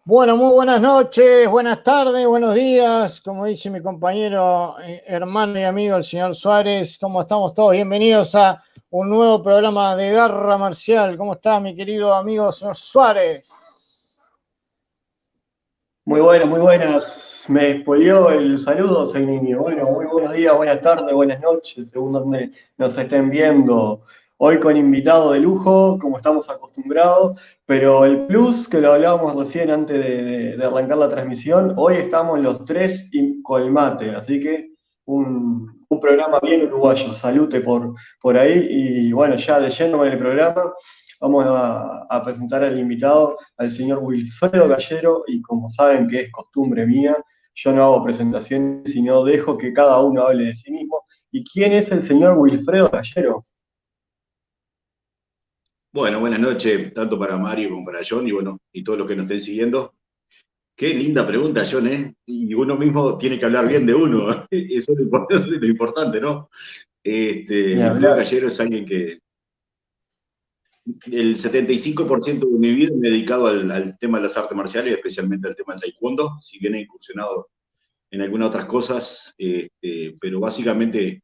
Bueno, muy buenas noches, buenas tardes, buenos días, como dice mi compañero, hermano y amigo, el señor Suárez. ¿Cómo estamos todos? Bienvenidos a un nuevo programa de Garra Marcial. ¿Cómo está mi querido amigo, señor Suárez? Muy bueno, muy buenas. Me spoileó el saludo, soy niño. Bueno, muy buenos días, buenas tardes, buenas noches, según donde nos estén viendo. Hoy con invitado de lujo, como estamos acostumbrados, pero el plus, que lo hablábamos recién antes de arrancar la transmisión, hoy estamos los tres con el mate, así que un programa bien uruguayo. Salute por ahí y bueno, ya de lleno con el programa. Vamos a presentar al invitado, al señor Wilfredo Gallero, y como saben que es costumbre mía, yo no hago presentaciones, sino dejo que cada uno hable de sí mismo. ¿Y quién es el señor Wilfredo Gallero? Bueno, buenas noches, tanto para Mario como para John, y bueno, y todos los que nos estén siguiendo. Qué linda pregunta, John, ¿eh? Y uno mismo tiene que hablar bien de uno, eso es lo importante, ¿no? Ni Wilfredo hablar. Gallero es alguien que el 75% de mi vida me he dedicado al tema de las artes marciales, especialmente al tema del taekwondo, si bien he incursionado en algunas otras cosas, pero básicamente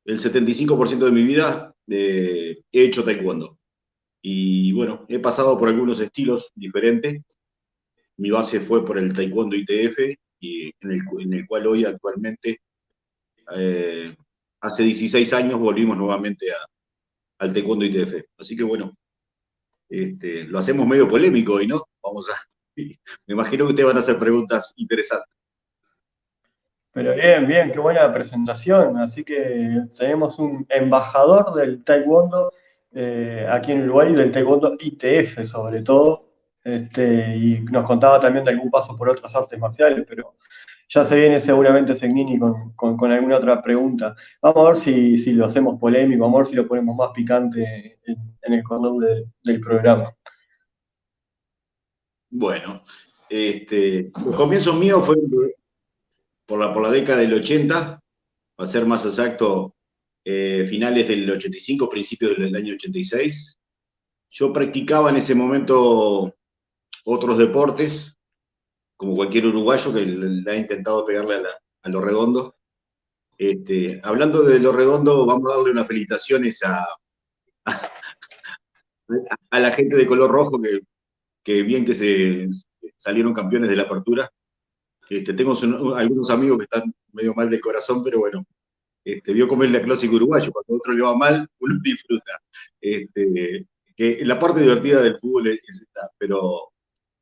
el 75% de mi vida he hecho taekwondo. Y bueno, he pasado por algunos estilos diferentes. Mi base fue por el taekwondo ITF, y en el cual hoy actualmente, eh, hace 16 años, volvimos nuevamente al taekwondo ITF. Así que bueno, lo hacemos medio polémico hoy, ¿no? Me imagino que ustedes van a hacer preguntas interesantes. Pero bien, bien, qué buena presentación. Así que tenemos un embajador del taekwondo aquí en Uruguay, del taekwondo ITF sobre todo. Y nos contaba también de algún paso por otras artes marciales, pero ya se viene seguramente Segnini con alguna otra pregunta. Vamos a ver si lo hacemos polémico, vamos a ver si lo ponemos más picante en el cordón del programa. Bueno, los comienzos míos fueron por la década del 80, para ser más exacto, finales del 85, principios del año 86. Yo practicaba en ese momento otros deportes, como cualquier uruguayo que le ha intentado pegarle a lo redondo. Hablando de lo redondo, vamos a darle unas felicitaciones a la gente de color rojo que bien que se salieron campeones de la apertura. Tengo algunos amigos que están medio mal de corazón, pero bueno, vio cómo es la clásica uruguayo, cuando a otro le va mal, uno disfruta. Que la parte divertida del fútbol es esta, pero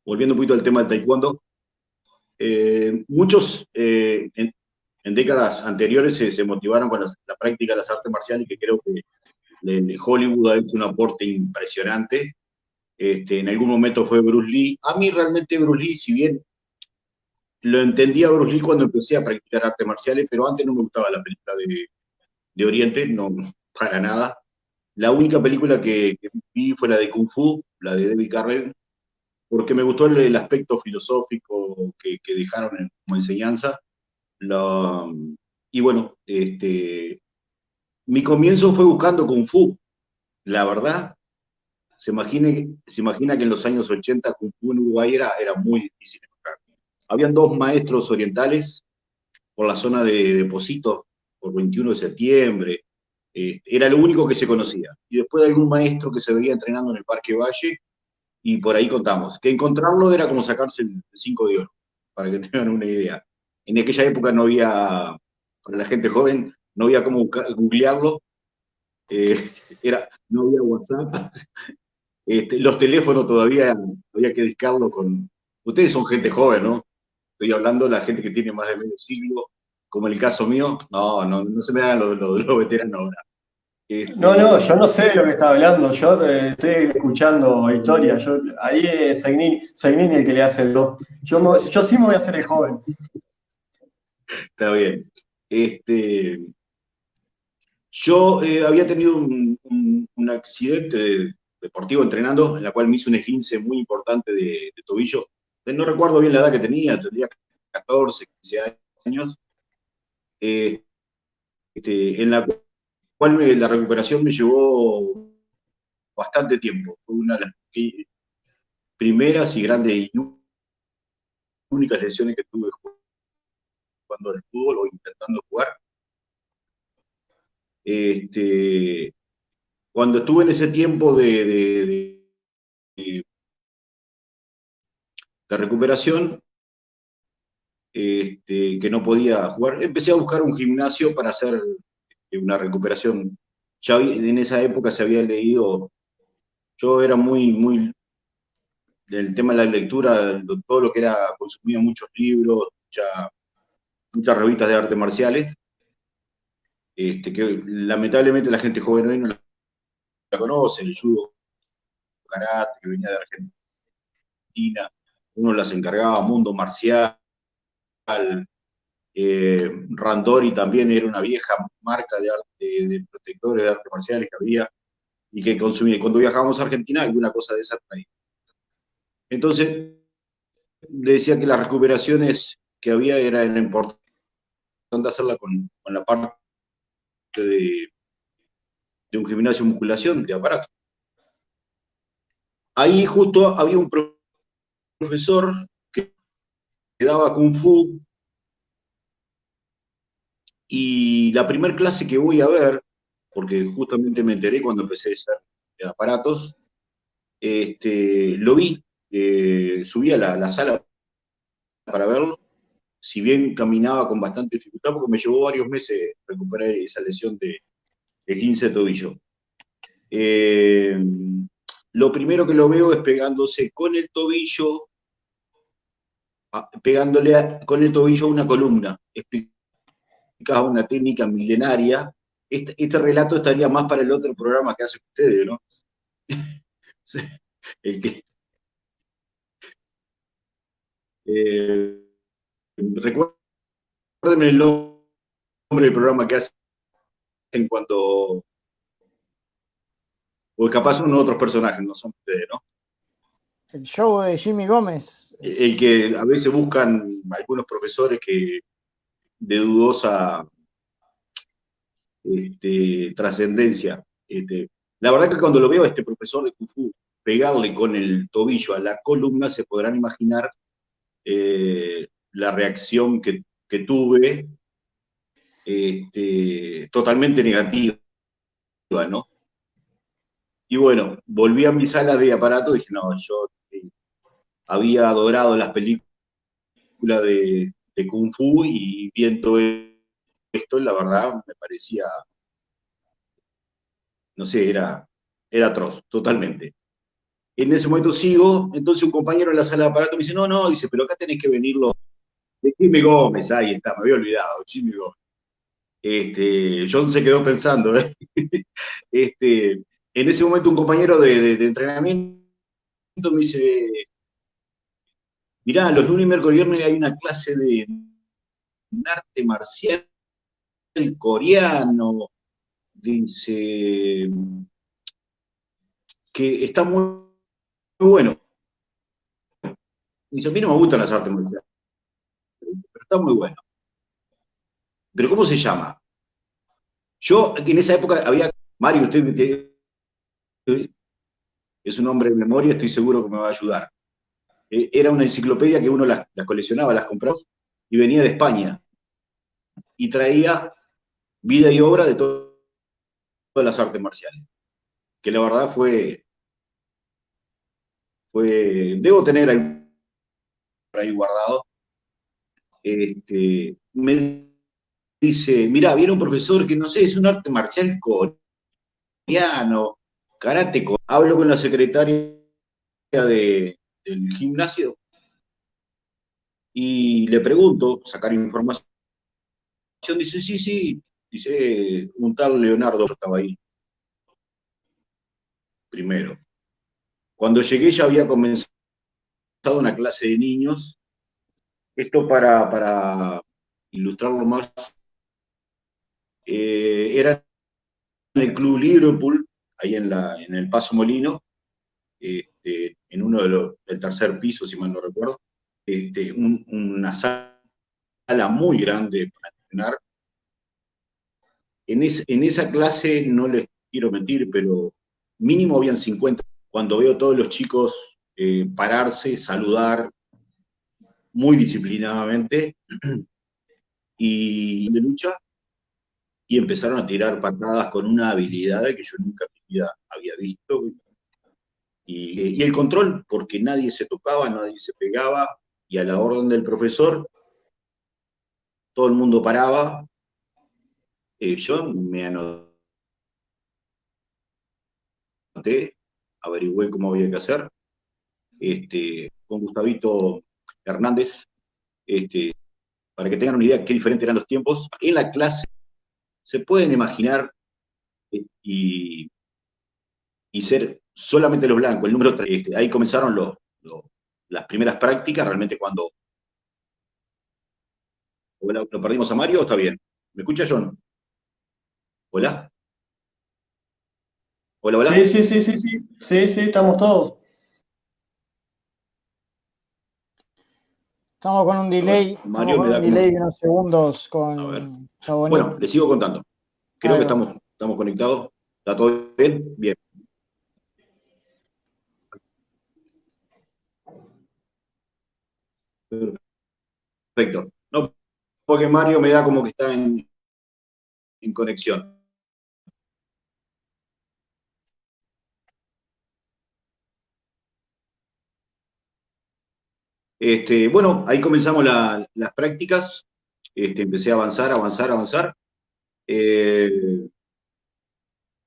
volviendo un poquito al tema del taekwondo, muchos en décadas anteriores se motivaron con la práctica de las artes marciales, que creo que Hollywood ha hecho un aporte impresionante. En algún momento fue Bruce Lee. A mí realmente Bruce Lee, si bien lo entendí a Bruce Lee cuando empecé a practicar artes marciales, pero antes no me gustaba la película de Oriente, no, para nada. La única película que vi fue la de Kung Fu, la de David Carradine, porque me gustó el aspecto filosófico que dejaron como enseñanza. Y bueno, mi comienzo fue buscando Kung Fu. La verdad, se imagina que en los años 80 Kung Fu en Uruguay era muy difícil encontrar. Habían dos maestros orientales por la zona de Positos, por 21 de septiembre, era lo único que se conocía. Y después de algún maestro que se veía entrenando en el Parque Valle, y por ahí contamos. Que encontrarlo era como sacarse el 5 de oro, para que tengan una idea. En aquella época no había, para la gente joven, no había cómo googlearlo, eh, no había WhatsApp, los teléfonos todavía había que discarlo con... Ustedes son gente joven, ¿no? Estoy hablando de la gente que tiene más de medio siglo, como el caso mío, no se me hagan los veteranos ahora. No, yo no sé de lo que está hablando, yo estoy escuchando historia, ahí es Segnini el que le hace el do. Yo sí me voy a hacer el joven. Está bien. Yo había tenido un accidente deportivo entrenando, en la cual me hice un esguince muy importante de tobillo. No recuerdo bien la edad que tenía, tendría 14, 15 años, en la cual la recuperación me llevó bastante tiempo. Fue una de las primeras y grandes y únicas lesiones que tuve jugando al fútbol o intentando jugar. Cuando estuve en ese tiempo de recuperación, que no podía jugar, empecé a buscar un gimnasio para hacer una recuperación. Ya en esa época se había leído, yo era muy del tema de la lectura, todo lo que era, consumía muchos libros, muchas revistas de artes marciales, que lamentablemente la gente joven hoy no la conoce, el judo, karate, que venía de Argentina, uno las encargaba, mundo marcial, Randori también era una vieja marca de protectores de artes marciales que había y que consumía. Cuando viajábamos a Argentina, alguna cosa de esa traía. Entonces, decía que las recuperaciones que había era importante hacerla con la parte de un gimnasio de musculación, de aparato. Ahí justo había un profesor que daba Kung Fu y la primera clase que voy a ver, porque justamente me enteré cuando empecé a hacer aparatos, lo vi, subí a la sala para verlo, si bien caminaba con bastante dificultad, porque me llevó varios meses recuperar esa lesión de 15 de tobillo. Lo primero que lo veo es pegándose con el tobillo, con el tobillo a una columna, explicaba una técnica milenaria. Este relato estaría más para el otro programa que hacen ustedes, ¿no? El que, recuérdenme el nombre del programa que hacen cuando, o capaz son otros personajes, no son ustedes, ¿no? El show de Jimmy Gómez. El que a veces buscan algunos profesores que de dudosa trascendencia. La verdad que cuando lo veo a este profesor de Kung Fu pegarle con el tobillo a la columna, se podrán imaginar la reacción que tuve, totalmente negativa, ¿no? Y bueno, volví a mi sala de aparato, dije, no, yo había adorado las películas de Kung Fu y viendo esto, la verdad, me parecía, no sé, era atroz, totalmente. En ese momento sigo, entonces un compañero en la sala de aparato me dice, no, no, dice, pero acá tenés que venirlo de Jimmy Gómez, ahí está, me había olvidado, Jimmy Gómez. John se quedó pensando, ¿eh? En ese momento un compañero de entrenamiento me dice, mirá, los lunes, miércoles y viernes hay una clase de un arte marcial coreano, dice, que está muy, muy bueno. Dice, a mí no me gustan las artes marciales, pero está muy bueno. ¿Pero cómo se llama? Yo, en esa época había, Mario, usted es un hombre de memoria, estoy seguro que me va a ayudar. Era una enciclopedia que uno las coleccionaba, las compraba, y venía de España, y traía vida y obra de todas las artes marciales, que la verdad debo tener ahí guardado. Me dice, mirá, viene un profesor que no sé, es un arte marcial coreano, karate. Hablo con la secretaria del gimnasio y le pregunto, sacar información, dice, sí, sí, dice, un tal Leonardo estaba ahí primero. Cuando llegué ya había comenzado una clase de niños, esto para ilustrarlo más, era en el Club Liverpool, ahí en el Paso Molino, en uno del tercer piso, si mal no recuerdo, una sala muy grande para entrenar. En esa clase, no les quiero mentir, pero mínimo habían 50. Cuando veo a todos los chicos pararse, saludar muy disciplinadamente y de lucha, y empezaron a tirar patadas con una habilidad que yo nunca en mi vida había visto. Y el control, porque nadie se tocaba, nadie se pegaba, y a la orden del profesor, todo el mundo paraba. Yo me anoté, averigüé cómo había que hacer, con Gustavito Hernández, para que tengan una idea de qué diferentes eran los tiempos. En la clase se pueden imaginar y, y ser solamente los blancos, el número 3. Ahí comenzaron las primeras prácticas, realmente cuando... ¿Lo perdimos a Mario o está bien? ¿Me escucha, John? ¿Hola? ¿Hola, Sí, hola? sí, sí, sí, sí, sí, sí, estamos todos. Estamos con un A ver, delay, estamos Mario con me un da como... delay de unos segundos A ver. con Chamonix. Bueno, les sigo contando. Creo Ahí que va. estamos conectados. ¿Está todo bien? Bien. Perfecto. No, porque Mario me da como que está en conexión. Bueno, ahí comenzamos las prácticas. Empecé a avanzar, avanzar, avanzar. Eh,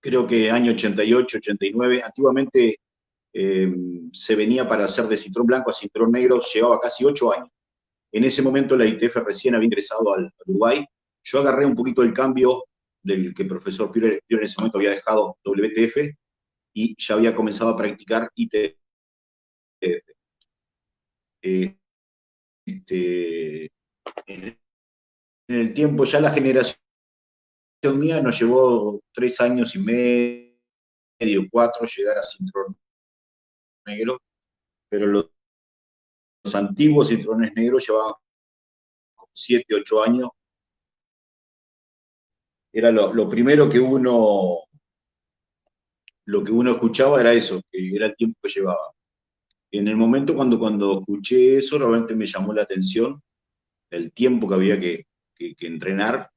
Creo que año 88, 89. Antiguamente se venía para hacer de cinturón blanco a cinturón negro, llevaba casi 8 años. En ese momento la ITF recién había ingresado al Uruguay. Yo agarré un poquito el cambio del que el profesor Pior en ese momento había dejado WTF y ya había comenzado a practicar ITF. Eh, este, en el tiempo ya la generación mía nos llevó 3 años y medio, 4, llegar a cinturón negro, pero los antiguos cinturones negros llevaban 7, 8 años. Era lo primero lo que uno escuchaba era eso, que era el tiempo que llevaba. En el momento cuando escuché eso, realmente me llamó la atención el tiempo que había que entrenar.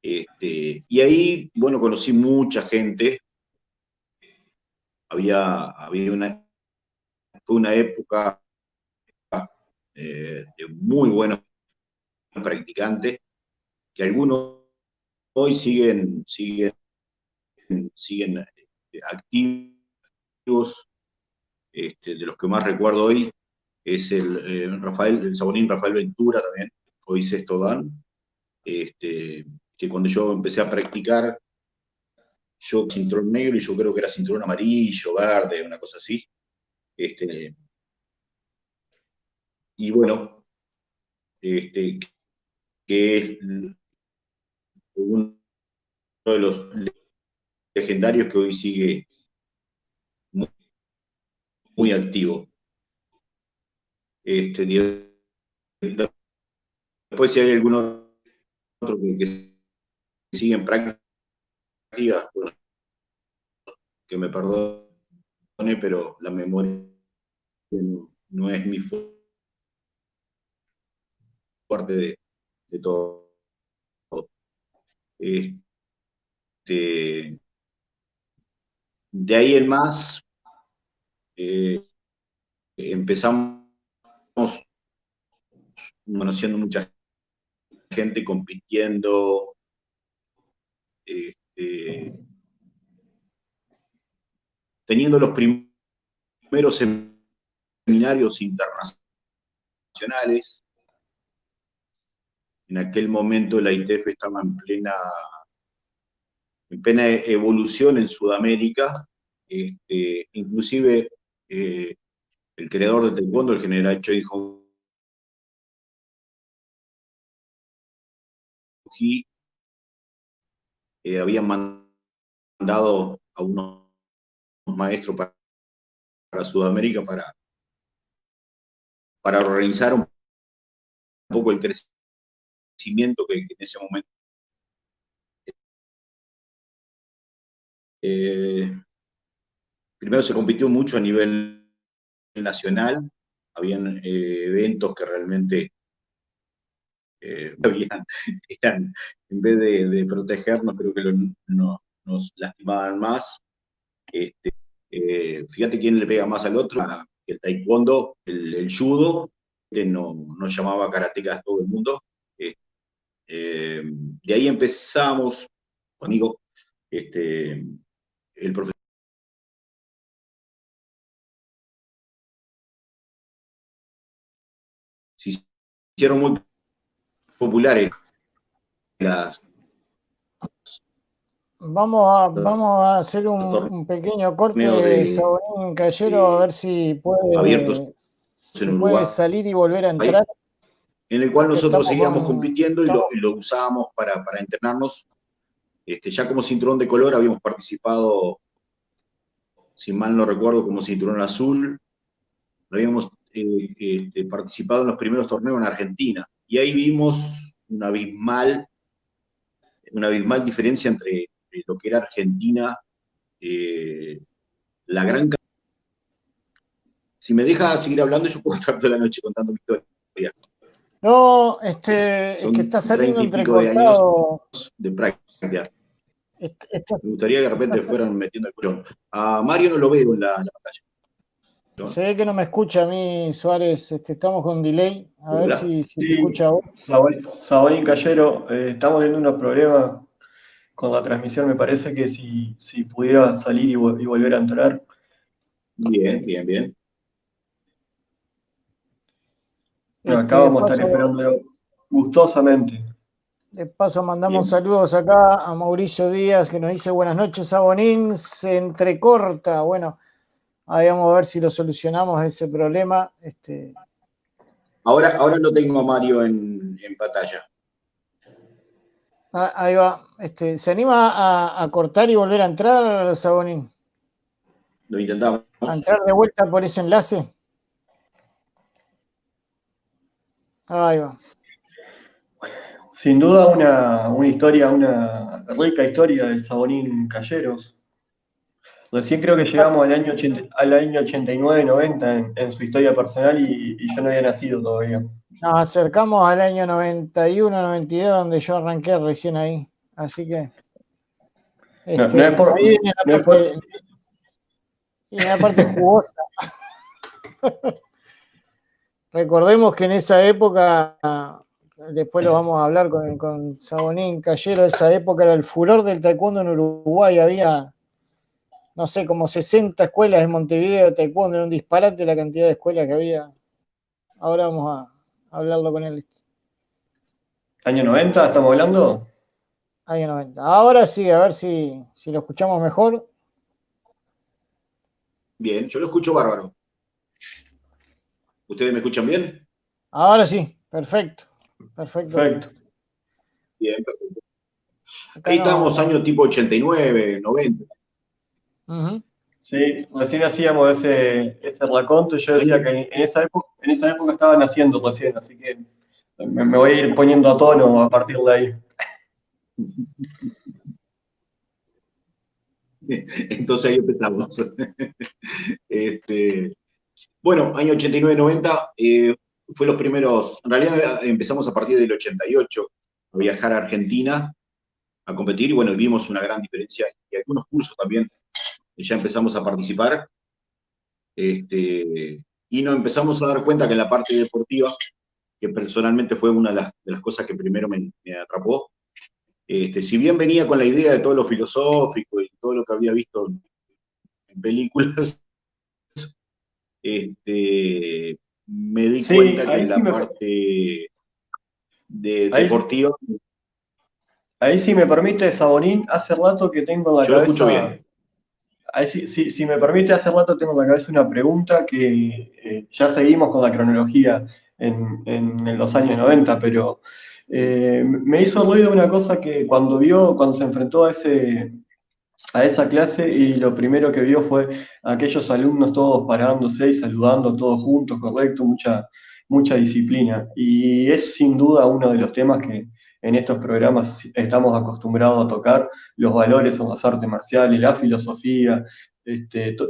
Y ahí, bueno, conocí mucha gente fue una época de muy buenos practicantes, que algunos hoy siguen activos. De los que más recuerdo hoy es el Sabonín Rafael Ventura también, hoy sexto dan, que cuando yo empecé a practicar, yo cinturón negro y yo creo que era cinturón amarillo, verde, una cosa así. Y bueno, que es uno de los legendarios que hoy sigue muy, muy activo. Después si hay algún otro que sigue en práctica, bueno, que me perdone, pero la memoria no es mi fuerte de todo. De ahí en más, empezamos conociendo mucha gente, compitiendo, teniendo los primeros seminarios internacionales. En aquel momento la ITF estaba en plena evolución en Sudamérica, inclusive el creador de Taekwondo, el general Choi Hong-Hee, habían mandado a unos maestros para Sudamérica para organizar un poco el crecimiento que en ese momento. Primero se compitió mucho a nivel nacional, habían eventos que realmente eran, en vez de protegernos, creo que nos lastimaban más. Fíjate quién le pega más al otro, el taekwondo, el judo, no llamaba karateka a todo el mundo. De ahí empezamos, conmigo, el profesor. Se hicieron muy populares las. Vamos a hacer un pequeño corte, Sabonín Callero, a ver si puede salir y volver a entrar. En el cual nosotros seguíamos compitiendo y lo usábamos para entrenarnos. Ya como cinturón de color habíamos participado, si mal no recuerdo, como cinturón azul. Habíamos participado en los primeros torneos en Argentina. Y ahí vimos una abismal diferencia entre lo que era Argentina, la gran. Si me deja seguir hablando, yo puedo estar toda la noche contando mi historia. No, es que está saliendo entrecortado. De práctica. Me gustaría que de repente fueran metiendo el cuchón. A Mario no lo veo en la pantalla. ¿No? Se ve que no me escucha a mí, Suárez. Estamos con delay. A ver si te escucha a vos. Sabonín Callero, estamos teniendo unos problemas con la transmisión. Me parece que si pudiera salir y volver a entrar. Bien. Acá vamos a estar esperándolo gustosamente. De paso mandamos saludos acá a Mauricio Díaz, que nos dice buenas noches, Sabonín, se entrecorta. Bueno, ahí vamos a ver si lo solucionamos ese problema. Ahora lo tengo a Mario en pantalla. Ahí va. ¿Se anima a cortar y volver a entrar, Sabonín? Lo intentamos. ¿A entrar de vuelta por ese enlace? Ahí va. Sin duda una historia, una rica historia de Sabonín Calleros. Recién creo que llegamos al año 89, 90 en su historia personal y yo no había nacido todavía. Nos acercamos al año 91, 92, donde yo arranqué recién ahí. Así que... Y aparte jugosa. Recordemos que en esa época, después lo vamos a hablar con Sabonín Cayero, esa época era el furor del taekwondo en Uruguay, había, no sé, como 60 escuelas en Montevideo de taekwondo, era un disparate la cantidad de escuelas que había. Ahora vamos a hablarlo con él. ¿Año 90 estamos hablando? Año 90. Ahora sí, a ver si lo escuchamos mejor. Bien, yo lo escucho bárbaro. ¿Ustedes me escuchan bien? Ahora sí, perfecto. Perfecto. Perfecto. Bien, perfecto. Acá Ahí estamos, año tipo 89, 90. Uh-huh. Sí, recién hacíamos ese raconto y yo decía que en esa época estaba naciendo recién, así que me voy a ir poniendo a tono a partir de ahí. Entonces ahí empezamos. Bueno, año 89-90 fue los primeros, en realidad empezamos a partir del 88 a viajar a Argentina a competir y bueno, vimos una gran diferencia y algunos cursos también ya empezamos a participar y nos empezamos a dar cuenta que en la parte deportiva, que personalmente fue una de las cosas que primero me atrapó, si bien venía con la idea de todo lo filosófico y todo lo que había visto en películas, me di Sí, cuenta que en la parte ahí, deportiva, ahí sí me permite, Sabonín, hace rato que tengo en la yo lo escucho cabeza, bien. ahí sí, si me permite, hace rato tengo en la cabeza una pregunta que ya seguimos con la cronología en los años 90, pero me hizo ruido una cosa que cuando se enfrentó a esa clase y lo primero que vio fue aquellos alumnos todos parándose y saludando todos juntos, correcto, mucha disciplina. Y es sin duda uno de los temas que en estos programas estamos acostumbrados a tocar, los valores en las artes marciales, la filosofía,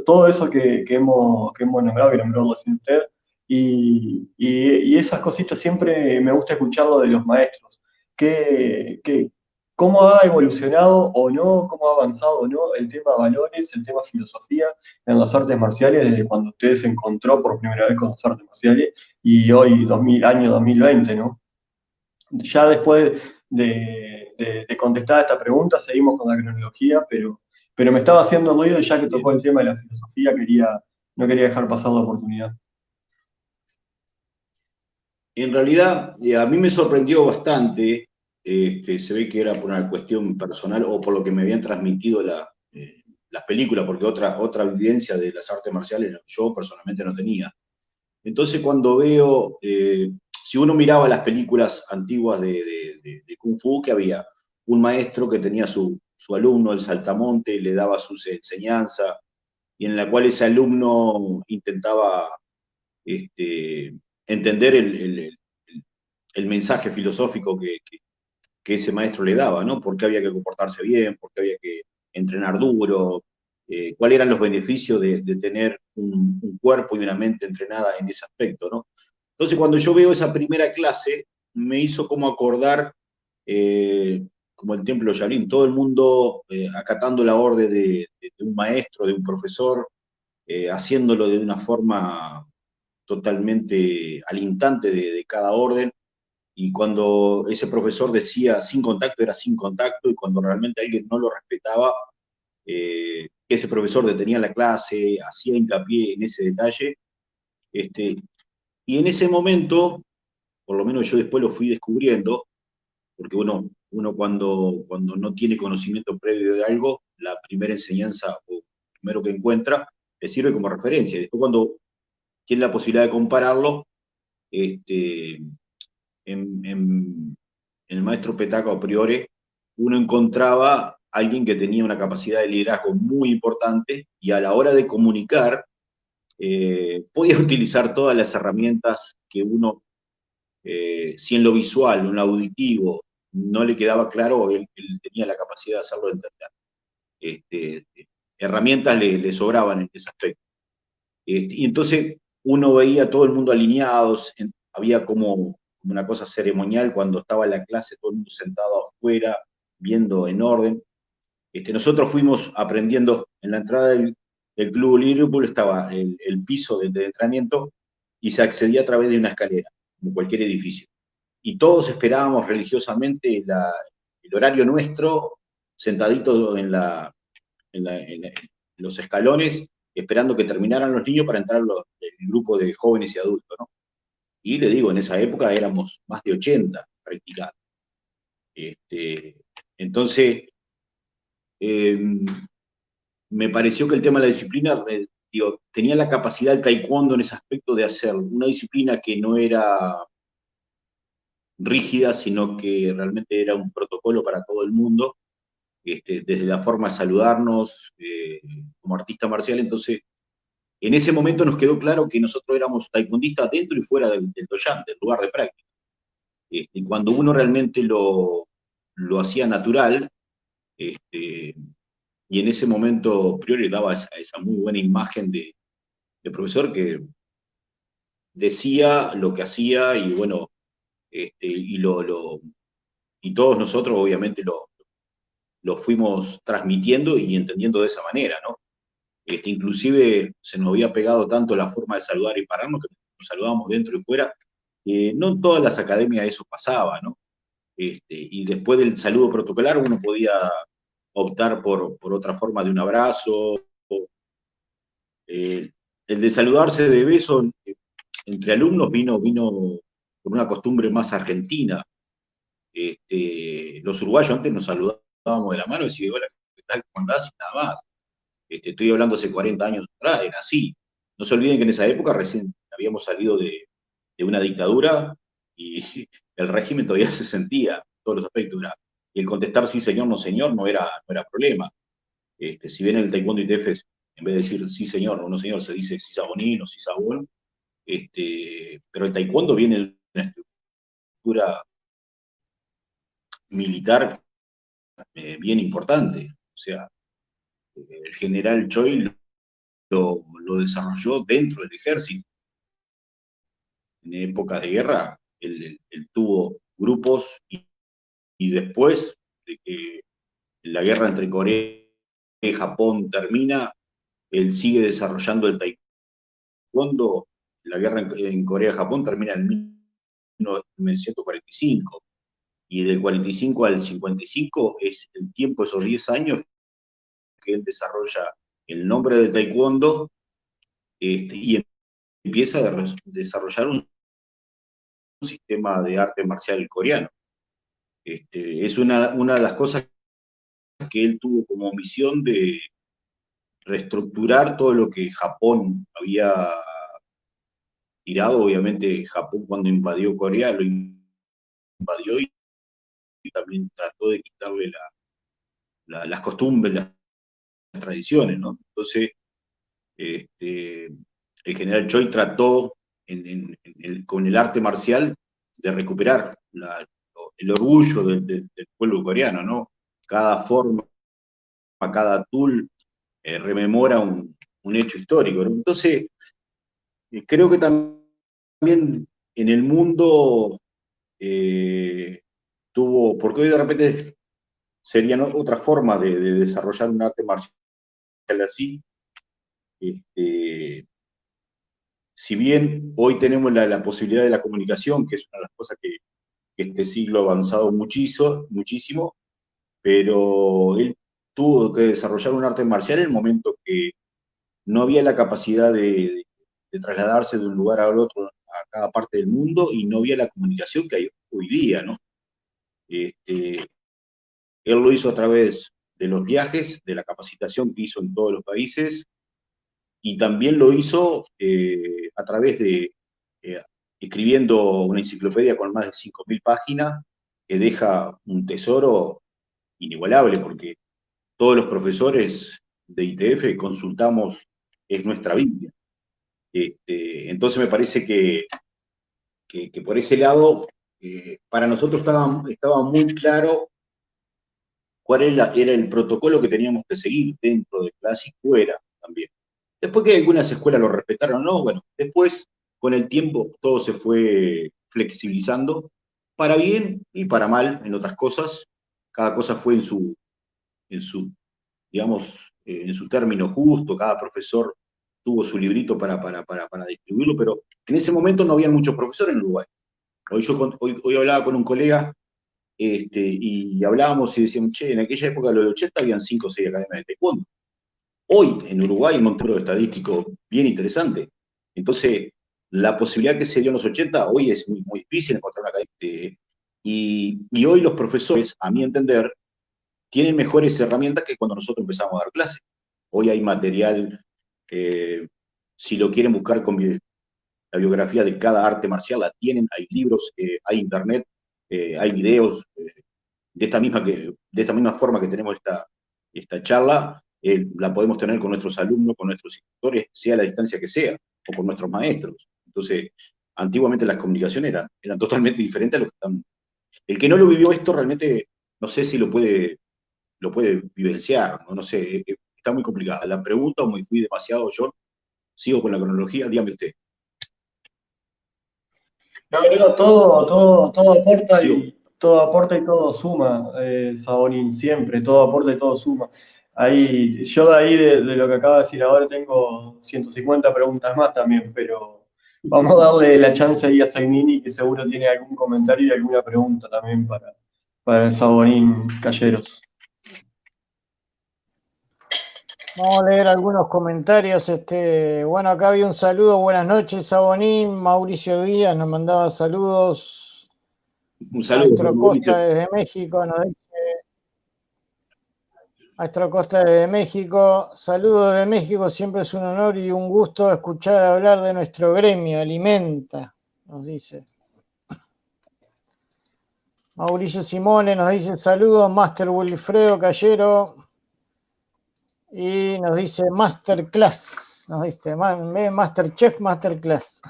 todo eso que hemos nombrado, que nombró recién usted. Y esas cositas siempre me gusta escucharlo de los maestros. ¿Qué, cómo ha evolucionado o no, cómo ha avanzado o no el tema valores, el tema filosofía en las artes marciales desde cuando usted se encontró por primera vez con las artes marciales y hoy, año 2020, ¿no? Ya después de contestar esta pregunta, seguimos con la cronología, pero me estaba haciendo ruido y ya que tocó el tema de la filosofía, no quería dejar pasar la oportunidad. En realidad, a mí me sorprendió bastante, se ve que era por una cuestión personal o por lo que me habían transmitido las películas, porque otra vivencia de las artes marciales yo personalmente no tenía. Entonces cuando veo, si uno miraba las películas antiguas de Kung Fu, que había un maestro que tenía su alumno, el saltamonte, le daba sus enseñanzas, y en la cual ese alumno intentaba entender el mensaje filosófico que ese maestro le daba, ¿no? Por qué había que comportarse bien, por qué había que entrenar duro, cuáles eran los beneficios de tener un cuerpo y una mente entrenada en ese aspecto, ¿no? Entonces, cuando yo veo esa primera clase, me hizo como acordar, como el templo de Shaolin, todo el mundo acatando la orden de un maestro, de un profesor, haciéndolo de una forma totalmente al instante de cada orden, y cuando ese profesor decía sin contacto, era sin contacto, y cuando realmente alguien no lo respetaba, ese profesor detenía la clase, hacía hincapié en ese detalle, y en ese momento, por lo menos yo después lo fui descubriendo, porque uno cuando no tiene conocimiento previo de algo, la primera enseñanza o primero que encuentra, le sirve como referencia. Después cuando tiene la posibilidad de compararlo, este, en el maestro Petaca o Priore, uno encontraba a alguien que tenía una capacidad de liderazgo muy importante y a la hora de comunicar podía utilizar todas las herramientas que uno, si en lo visual, en lo auditivo, no le quedaba claro, él tenía la capacidad de hacerlo entender. Este, herramientas le sobraban en ese aspecto. Y entonces uno veía a todo el mundo alineados, había como una cosa ceremonial cuando estaba en la clase, todo el mundo sentado afuera, viendo en orden. Nosotros fuimos aprendiendo en la entrada del Club Liverpool estaba el piso de entrenamiento y se accedía a través de una escalera, como cualquier edificio. Y todos esperábamos religiosamente el horario nuestro, sentadito en los escalones, esperando que terminaran los niños para entrar el grupo de jóvenes y adultos, ¿no? Y le digo, en esa época éramos más de 80 practicantes. Entonces, eh, me pareció que el tema de la disciplina, digo, tenía la capacidad del taekwondo en ese aspecto de hacer una disciplina que no era rígida, sino que realmente era un protocolo para todo el mundo, desde la forma de saludarnos como artista marcial. Entonces, en ese momento nos quedó claro que nosotros éramos taekwondistas dentro y fuera del doyan, del lugar de práctica. Y cuando uno realmente lo hacía natural, y en ese momento Priori daba esa muy buena imagen de profesor que decía lo que hacía y bueno, y todos nosotros obviamente lo fuimos transmitiendo y entendiendo de esa manera, ¿no? Inclusive se nos había pegado tanto la forma de saludar y pararnos que nos saludábamos dentro y fuera. No en todas las academias eso pasaba, ¿no? Y después del saludo protocolar uno podía optar por otra forma de un abrazo. El de saludarse de beso entre alumnos vino con una costumbre más argentina. Los uruguayos antes nos saludábamos de la mano y decíamos, hola, ¿qué tal? ¿Cómo andás? Y nada más. Estoy hablando hace 40 años atrás, era así. No se olviden que en esa época recién habíamos salido de una dictadura y el régimen todavía se sentía, todos los aspectos. Y el contestar sí señor, no era problema. Si bien en el taekwondo ITF, en vez de decir sí señor o no señor, se dice sí sabonín o sí sabón, pero el taekwondo viene de una estructura militar bien importante. O sea, el general Choi lo desarrolló dentro del ejército. En épocas de guerra, él tuvo grupos y después de que la guerra entre Corea y Japón termina, él sigue desarrollando el taekwondo. La guerra en Corea y Japón termina en 1945 y del 45 al 55 es el tiempo, esos 10 años que él desarrolla el nombre del taekwondo y empieza a desarrollar un sistema de arte marcial coreano. Es una de las cosas que él tuvo como misión de reestructurar todo lo que Japón había tirado. Obviamente Japón cuando invadió Corea lo invadió y también trató de quitarle las costumbres, las tradiciones, ¿no? Entonces, el general Choi trató con el arte marcial de recuperar el orgullo del pueblo coreano, ¿no? Cada forma, cada tool rememora un hecho histórico, ¿no? Entonces, creo que también en el mundo porque hoy de repente serían otras formas de desarrollar un arte marcial así. Si bien hoy tenemos la posibilidad de la comunicación, que es una de las cosas que este siglo ha avanzado muchísimo, pero él tuvo que desarrollar un arte marcial en el momento que no había la capacidad de trasladarse de un lugar al otro a cada parte del mundo y no había la comunicación que hay hoy día, ¿no? Él lo hizo a través de los viajes, de la capacitación que hizo en todos los países, y también lo hizo a través de escribiendo una enciclopedia con más de 5.000 páginas, que deja un tesoro inigualable, porque todos los profesores de ITF consultamos, es nuestra Biblia. Entonces me parece que por ese lado, para nosotros estaba muy claro cuál era el protocolo que teníamos que seguir dentro de clase y fuera también. Después que algunas escuelas lo respetaron o no, bueno, después con el tiempo todo se fue flexibilizando, para bien y para mal en otras cosas. Cada cosa fue en su digamos, en su término justo, cada profesor tuvo su librito para distribuirlo, pero en ese momento no había muchos profesores en Uruguay. Hoy hablaba con un colega y hablábamos y decíamos, che, en aquella época de los 80 habían 5 o 6 academias de taekwondo. Hoy en Uruguay hay un montón estadístico bien interesante. Entonces, la posibilidad que se dio en los 80 hoy es muy, muy difícil encontrar una academia. Y hoy los profesores, a mi entender, tienen mejores herramientas que cuando nosotros empezamos a dar clases. Hoy hay material, si lo quieren buscar con la biografía de cada arte marcial, la tienen, hay libros, hay internet, hay videos, de esta misma forma que tenemos esta charla, la podemos tener con nuestros alumnos, con nuestros instructores, sea a la distancia que sea, o con nuestros maestros. Entonces, antiguamente las comunicaciones eran totalmente diferentes a lo que están. El que no lo vivió esto realmente, no sé si lo puede vivenciar, no sé, está muy complicada. La pregunta, o me fui demasiado yo, sigo con la cronología, dígame usted. No, todo aporta Sigo. y todo suma, Sabonín, siempre, todo aporta y todo suma. Ahí, yo de ahí, de lo que acaba de decir ahora, tengo 150 preguntas más también, pero vamos a darle la chance ahí a Zainini, que seguro tiene algún comentario y alguna pregunta también para el Sabonín Calleros. Vamos a leer algunos comentarios. Bueno, acá había un saludo. Buenas noches, Sabonín. Mauricio Díaz nos mandaba saludos. Un saludo, Maestro Mauricio. Costa desde México nos dice. Maestro Costa desde México. Saludos de México. Siempre es un honor y un gusto escuchar hablar de nuestro gremio. Alimenta, nos dice. Mauricio Simone nos dice saludos. Master Wilfredo Callero. Y nos dice Masterclass, nos dice Masterchef, Masterclass.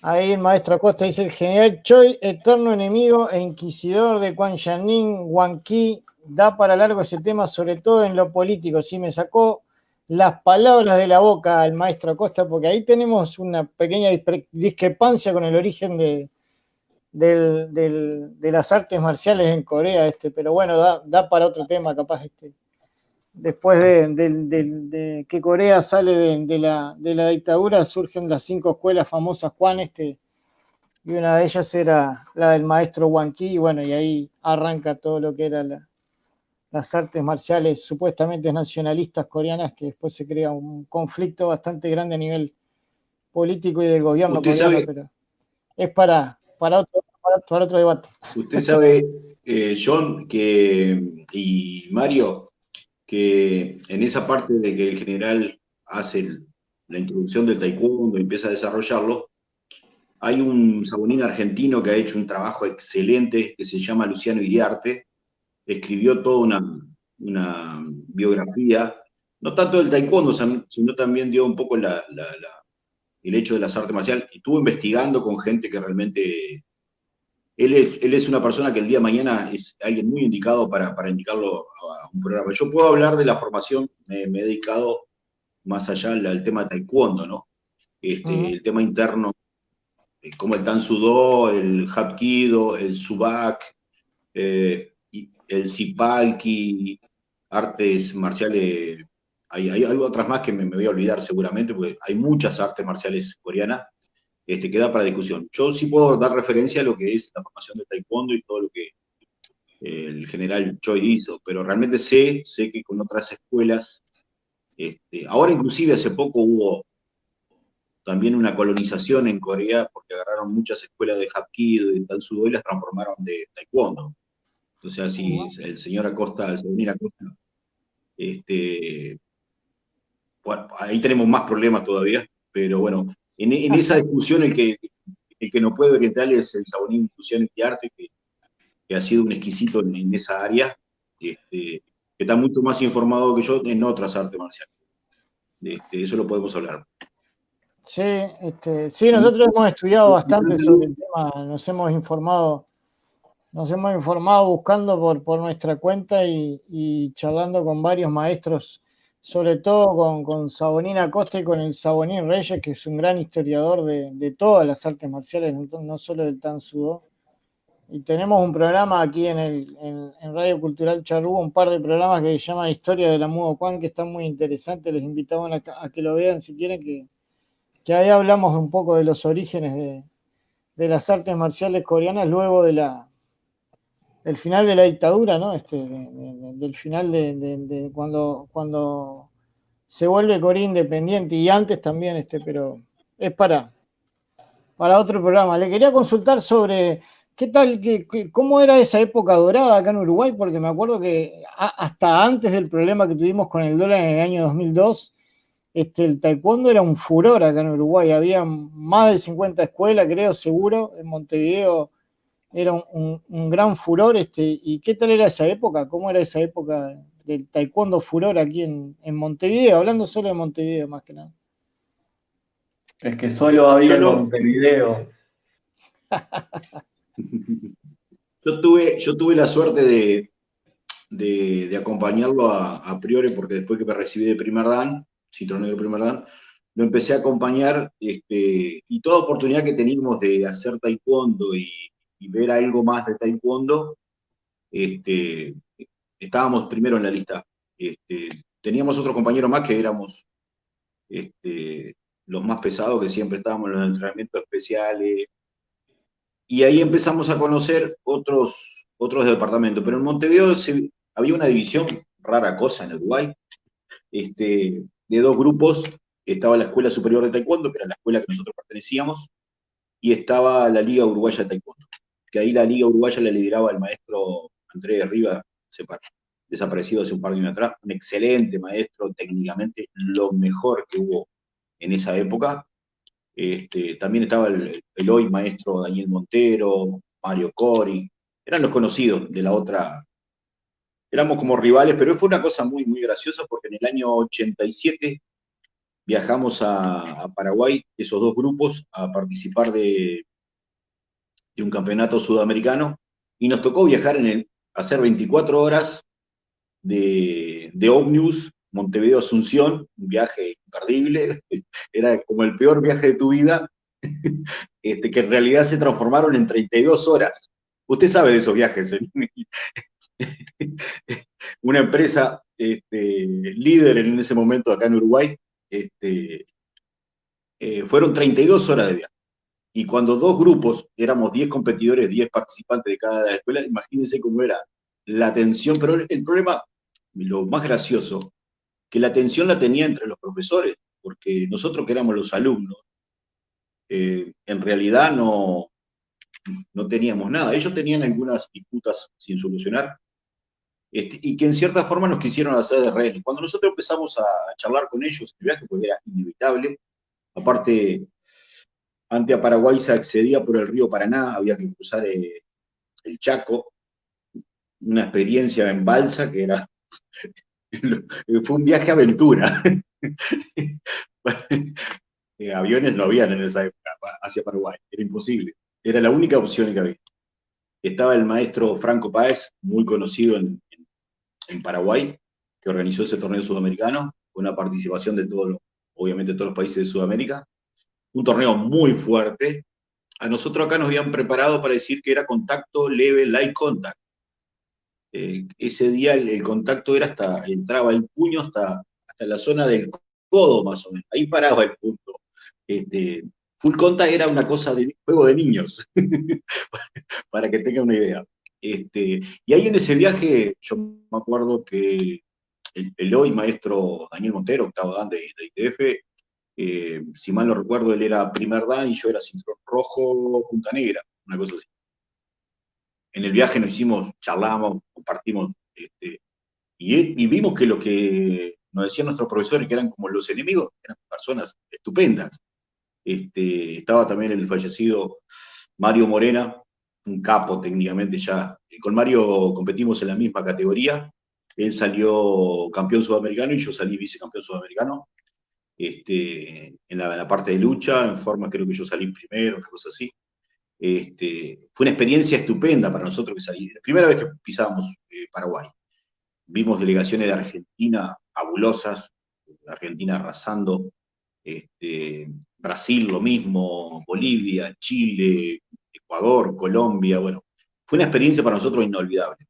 Ahí el maestro Acosta dice el general Choi, eterno enemigo e inquisidor de Quan Yanin, Wan Qi, da para largo ese tema, sobre todo en lo político. Sí, me sacó las palabras de la boca al maestro Acosta, porque ahí tenemos una pequeña discrepancia con el origen de las artes marciales en Corea, pero bueno, da para otro tema, capaz, después de que Corea sale de la dictadura, surgen las 5 escuelas famosas, Juan, y una de ellas era la del maestro Wan Qi, y bueno, y ahí arranca todo lo que eran las artes marciales supuestamente nacionalistas coreanas, que después se crea un conflicto bastante grande a nivel político y del gobierno coreano, pero es para otro debate. Usted sabe, John, y Mario, que en esa parte de que el general hace la introducción del taekwondo y empieza a desarrollarlo, hay un sabonín argentino que ha hecho un trabajo excelente que se llama Luciano Iriarte, escribió toda una biografía, no tanto del taekwondo, sino también dio un poco el hecho de las artes marciales, y estuvo investigando con gente que realmente. Él es una persona que el día de mañana es alguien muy indicado para indicarlo a un programa. Yo puedo hablar de la formación, me he dedicado más allá al tema de taekwondo, ¿no? El tema interno, como el Tan Sudó, el Hapkido, el Subak, el Sipalki, artes marciales. Hay otras más que me voy a olvidar seguramente, porque hay muchas artes marciales coreanas que da para discusión. Yo sí puedo dar referencia a lo que es la formación de taekwondo y todo lo que el general Choi hizo, pero realmente sé que con otras escuelas, ahora inclusive hace poco hubo también una colonización en Corea porque agarraron muchas escuelas de Hapkido y de Tansudo y las transformaron de taekwondo. Entonces así el señor Acosta, bueno, ahí tenemos más problemas todavía, pero bueno, en esa discusión el que nos puede orientar es el Sabonín Luciano Iriarte, que ha sido un exquisito en esa área, que está mucho más informado que yo en otras artes marciales. Eso lo podemos hablar. Sí, sí, nosotros hemos estudiado bastante sobre el tema, nos hemos informado buscando por nuestra cuenta y charlando con varios maestros, sobre todo con Sabonín Acosta y con el Sabonín Reyes, que es un gran historiador de todas las artes marciales, no solo del Tan Sudó. y tenemos un programa aquí en Radio Cultural Charrúa, un par de programas que se llama Historia de la Mudo Kwan, que están muy interesantes, les invitamos a que lo vean si quieren, que ahí hablamos un poco de los orígenes de las artes marciales coreanas luego del final de la dictadura, ¿no? Del final de cuando se vuelve Corea independiente y antes también, pero es para otro programa. Le quería consultar sobre qué tal, cómo era esa época dorada acá en Uruguay, porque me acuerdo que hasta antes del problema que tuvimos con el dólar en el año 2002, el taekwondo era un furor acá en Uruguay. Había más de 50 escuelas, creo, seguro. En Montevideo era un gran furor. ¿Y qué tal era esa época? ¿Cómo era esa época del taekwondo furor aquí en Montevideo? Hablando solo de Montevideo, más que nada. Es que solo había Yo en no, Montevideo. yo tuve la suerte de acompañarlo a Priore, porque después que me recibí de primer dan, cinturón de primer dan, lo empecé a acompañar, y toda oportunidad que teníamos de hacer taekwondo y ver algo más de taekwondo, este, estábamos primero en la lista. Este, teníamos otro compañero más que éramos los más pesados, que siempre estábamos en los entrenamientos especiales, y ahí empezamos a conocer otros departamentos. Pero en Montevideo había una división, rara cosa en Uruguay, de dos grupos. Estaba la Escuela Superior de Taekwondo, que era la escuela que nosotros pertenecíamos, y estaba la Liga Uruguaya de Taekwondo, que ahí la Liga Uruguaya la lideraba el maestro Andrés Rivas, desaparecido hace un par de años atrás, un excelente maestro, técnicamente lo mejor que hubo en esa época. También estaba el hoy maestro Daniel Montero, Mario Cori, eran los conocidos de la otra. Éramos como rivales, pero fue una cosa muy, muy graciosa, porque en el año 87 viajamos a Paraguay, esos dos grupos, a participar de un campeonato sudamericano, y nos tocó viajar hacer 24 horas de ómnibus, Montevideo-Asunción, un viaje imperdible, era como el peor viaje de tu vida, que en realidad se transformaron en 32 horas. Usted sabe de esos viajes. Una empresa líder en ese momento acá en Uruguay, fueron 32 horas de viaje. Y cuando dos grupos, éramos 10 competidores, 10 participantes de cada escuela, imagínense cómo era la tensión. Pero el problema, lo más gracioso, que la tensión la tenía entre los profesores, porque nosotros que éramos los alumnos, en realidad no teníamos nada. Ellos tenían algunas disputas sin solucionar, y que en cierta forma nos quisieron hacer de rehenes. Cuando nosotros empezamos a charlar con ellos, el viaje, porque era inevitable, aparte, ante a Paraguay se accedía por el río Paraná, había que cruzar el Chaco, una experiencia en balsa que era, fue un viaje aventura. Aviones no habían en esa época hacia Paraguay, era imposible, era la única opción que había. Estaba el maestro Franco Páez, muy conocido en Paraguay, que organizó ese torneo sudamericano, con la participación de obviamente todos los países de Sudamérica. Un torneo muy fuerte. A nosotros acá nos habían preparado para decir que era contacto leve, light contact. Ese día el contacto entraba el puño hasta la zona del codo, más o menos. Ahí paraba el punto. Full contact era una cosa de juego de niños, para que tengan una idea. Y ahí en ese viaje, yo me acuerdo que el hoy maestro Daniel Montero, octavo dan de ITF, si mal no recuerdo, él era primer dan y yo era cinturón rojo, punta negra, una cosa así. En el viaje charlamos, compartimos, y vimos que lo que nos decían nuestros profesores, que eran como los enemigos, eran personas estupendas. Estaba también el fallecido Mario Morena, un capo técnicamente ya. Con Mario competimos en la misma categoría. Él salió campeón sudamericano y yo salí vicecampeón sudamericano. En la parte de lucha, en forma creo que yo salí primero, una cosa así. Fue una experiencia estupenda para nosotros que salir. La primera vez que pisábamos Paraguay. Vimos delegaciones de Argentina fabulosas, Argentina arrasando, Brasil lo mismo, Bolivia, Chile, Ecuador, Colombia, bueno, fue una experiencia para nosotros inolvidable.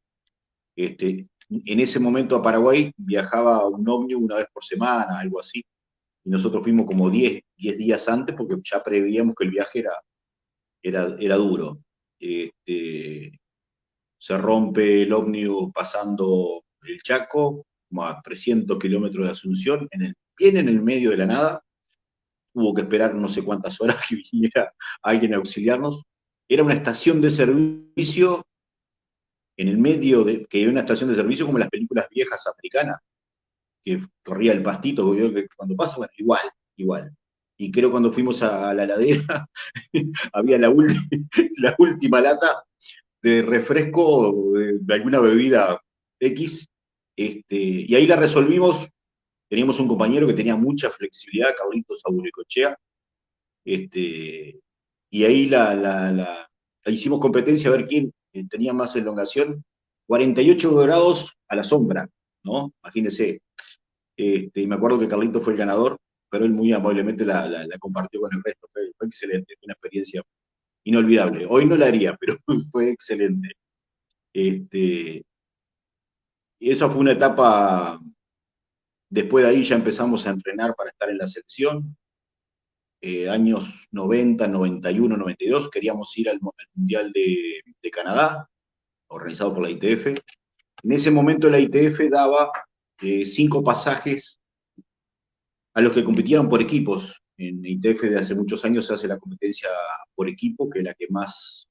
En ese momento a Paraguay viajaba un ómnibus una vez por semana, algo así, y nosotros fuimos como 10 días antes porque ya preveíamos que el viaje era duro. Se rompe el ómnibus pasando el Chaco, como a 300 kilómetros de Asunción, bien en el medio de la nada. Hubo que esperar no sé cuántas horas que viniera alguien a auxiliarnos. Era una estación de servicio en el medio que era una estación de servicio como en las películas viejas americanas, que corría el pastito, que cuando pasa, bueno, igual. Y creo cuando fuimos a la ladera, había la última lata de refresco o de alguna bebida X, y ahí la resolvimos. Teníamos un compañero que tenía mucha flexibilidad, Carlitos Auricochea, y ahí la hicimos competencia a ver quién tenía más elongación. 48 grados a la sombra, ¿no? Imagínense. Y me acuerdo que Carlitos fue el ganador, pero él muy amablemente la compartió con el resto. Fue excelente, fue una experiencia inolvidable. Hoy no la haría, pero fue excelente. Y esa fue una etapa. Después de ahí ya empezamos a entrenar para estar en la selección. Años 90, 91, 92, queríamos ir al Mundial de Canadá, organizado por la ITF. En ese momento la ITF daba 5 pasajes a los que competían por equipos. En ITF de hace muchos años se hace la competencia por equipo, que es la que más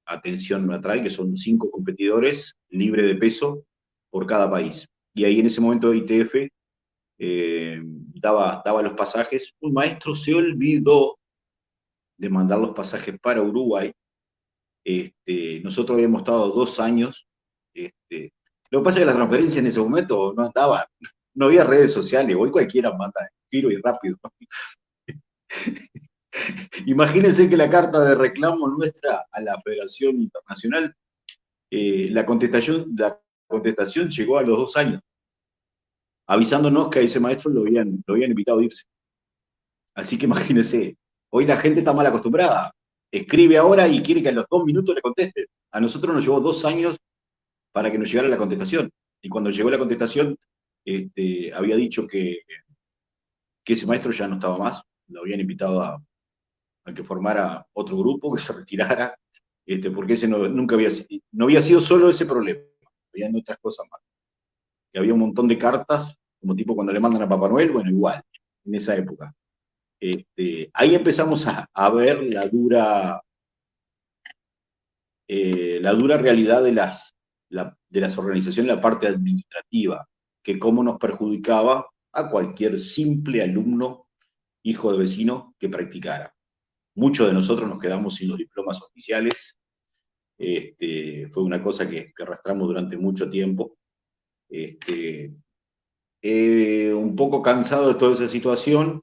atención me atrae, que son 5 competidores libre de peso por cada país. Y ahí en ese momento ITF daba los pasajes. Un maestro se olvidó de mandar los pasajes para Uruguay. Nosotros habíamos estado 2 años. Lo que pasa es que la transferencia en ese momento no andaba, no había redes sociales, hoy cualquiera manda giro y rápido. Imagínense que la carta de reclamo nuestra a la Federación Internacional, la contestación llegó a los 2 años, avisándonos que a ese maestro lo habían invitado a irse. Así que imagínense, hoy la gente está mal acostumbrada. Escribe ahora y quiere que a los 2 minutos le conteste. A nosotros nos llevó 2 años para que nos llegara la contestación. Y cuando llegó la contestación, había dicho que ese maestro ya no estaba más. Lo habían invitado a que formara otro grupo, que se retirara, porque ese nunca no había sido solo ese problema. Habían otras cosas más. Que había un montón de cartas, como tipo cuando le mandan a Papá Noel, bueno, igual, en esa época. Ahí empezamos a ver la dura realidad de las organizaciones, la parte administrativa, que cómo nos perjudicaba a cualquier simple alumno, hijo de vecino, que practicara. Muchos de nosotros nos quedamos sin los diplomas oficiales. Fue una cosa que arrastramos durante mucho tiempo. Un poco cansado de toda esa situación,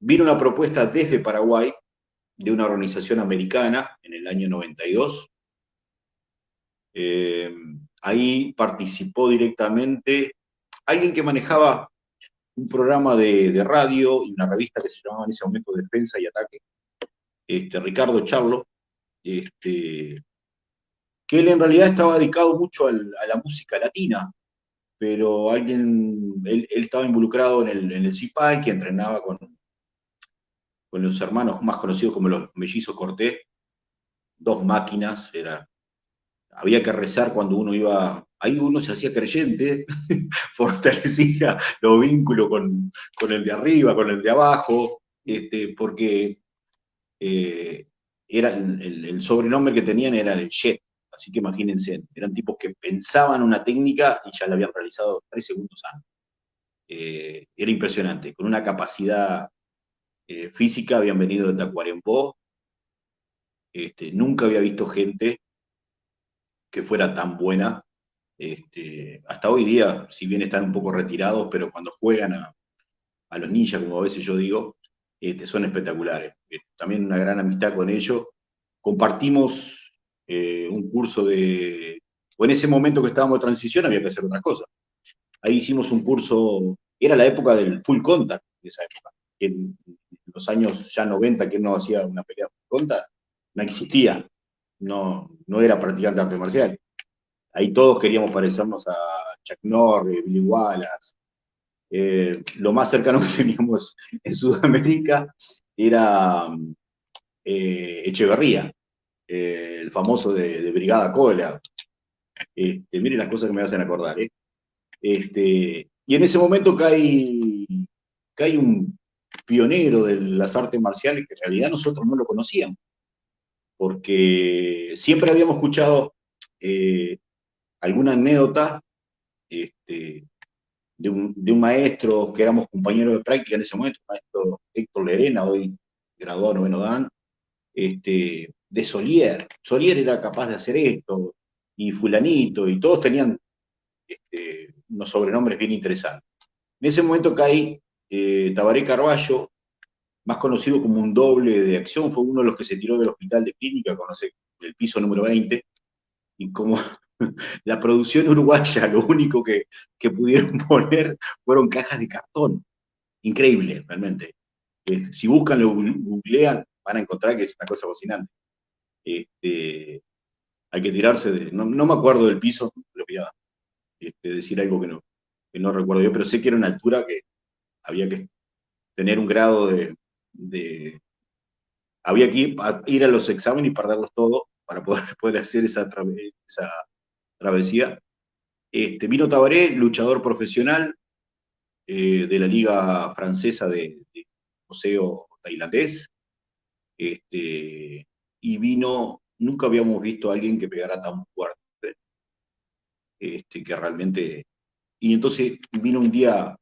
vino una propuesta desde Paraguay de una organización americana en el año 92. Ahí participó directamente alguien que manejaba un programa de radio y una revista que se llamaba en ese momento Defensa y Ataque, Ricardo Charlo, que él en realidad estaba dedicado mucho a la música latina, pero él estaba involucrado en el CIPAI, que entrenaba con los hermanos más conocidos como los mellizos Cortés, 2 máquinas, había que rezar cuando uno iba, ahí uno se hacía creyente, fortalecía los vínculos con el de arriba, con el de abajo, porque era el sobrenombre que tenían era el Jet, así que imagínense, eran tipos que pensaban una técnica y ya la habían realizado 3 segundos antes. Era impresionante, con una capacidad física, habían venido de Tacuarembó, nunca había visto gente que fuera tan buena. Hasta hoy día, si bien están un poco retirados, pero cuando juegan a los ninjas, como a veces yo digo, son espectaculares. También una gran amistad con ellos. Compartimos un curso o en ese momento que estábamos de transición había que hacer otras cosas. Ahí hicimos un curso, era la época del full contact, de esa época. En los años ya 90, que no hacía una pelea full contact, no existía. no era practicante de artes marciales. Ahí todos queríamos parecernos a Chuck Norris, Billy Wallace. Lo más cercano que teníamos en Sudamérica era Echeverría, el famoso de Brigada Cola. Miren las cosas que me hacen acordar. Y en ese momento cae un pionero de las artes marciales que en realidad nosotros no lo conocíamos, porque siempre habíamos escuchado alguna anécdota este, de un maestro que éramos compañeros de práctica en ese momento, el maestro Héctor Lerena, hoy graduado noveno dan, de Solier. Solier era capaz de hacer esto, y fulanito, y todos tenían unos sobrenombres bien interesantes. En ese momento cae Tabaré Carballo, más conocido como un doble de acción, fue uno de los que se tiró del hospital de clínica, conoce el piso número 20, y como la producción uruguaya, lo único que pudieron poner fueron cajas de cartón. Increíble, realmente. Si buscan, lo googlean, van a encontrar que es una cosa fascinante. Hay que tirarse de... No me acuerdo del piso, lo voy a decir algo que no recuerdo yo, pero sé que era una altura que había que tener un grado de había que ir a los exámenes y perderlos todos para poder hacer esa travesía. Vino Tabaré, luchador profesional de la liga francesa de boxeo tailandés, y nunca habíamos visto a alguien que pegara tan fuerte, que realmente... Y entonces vino un día,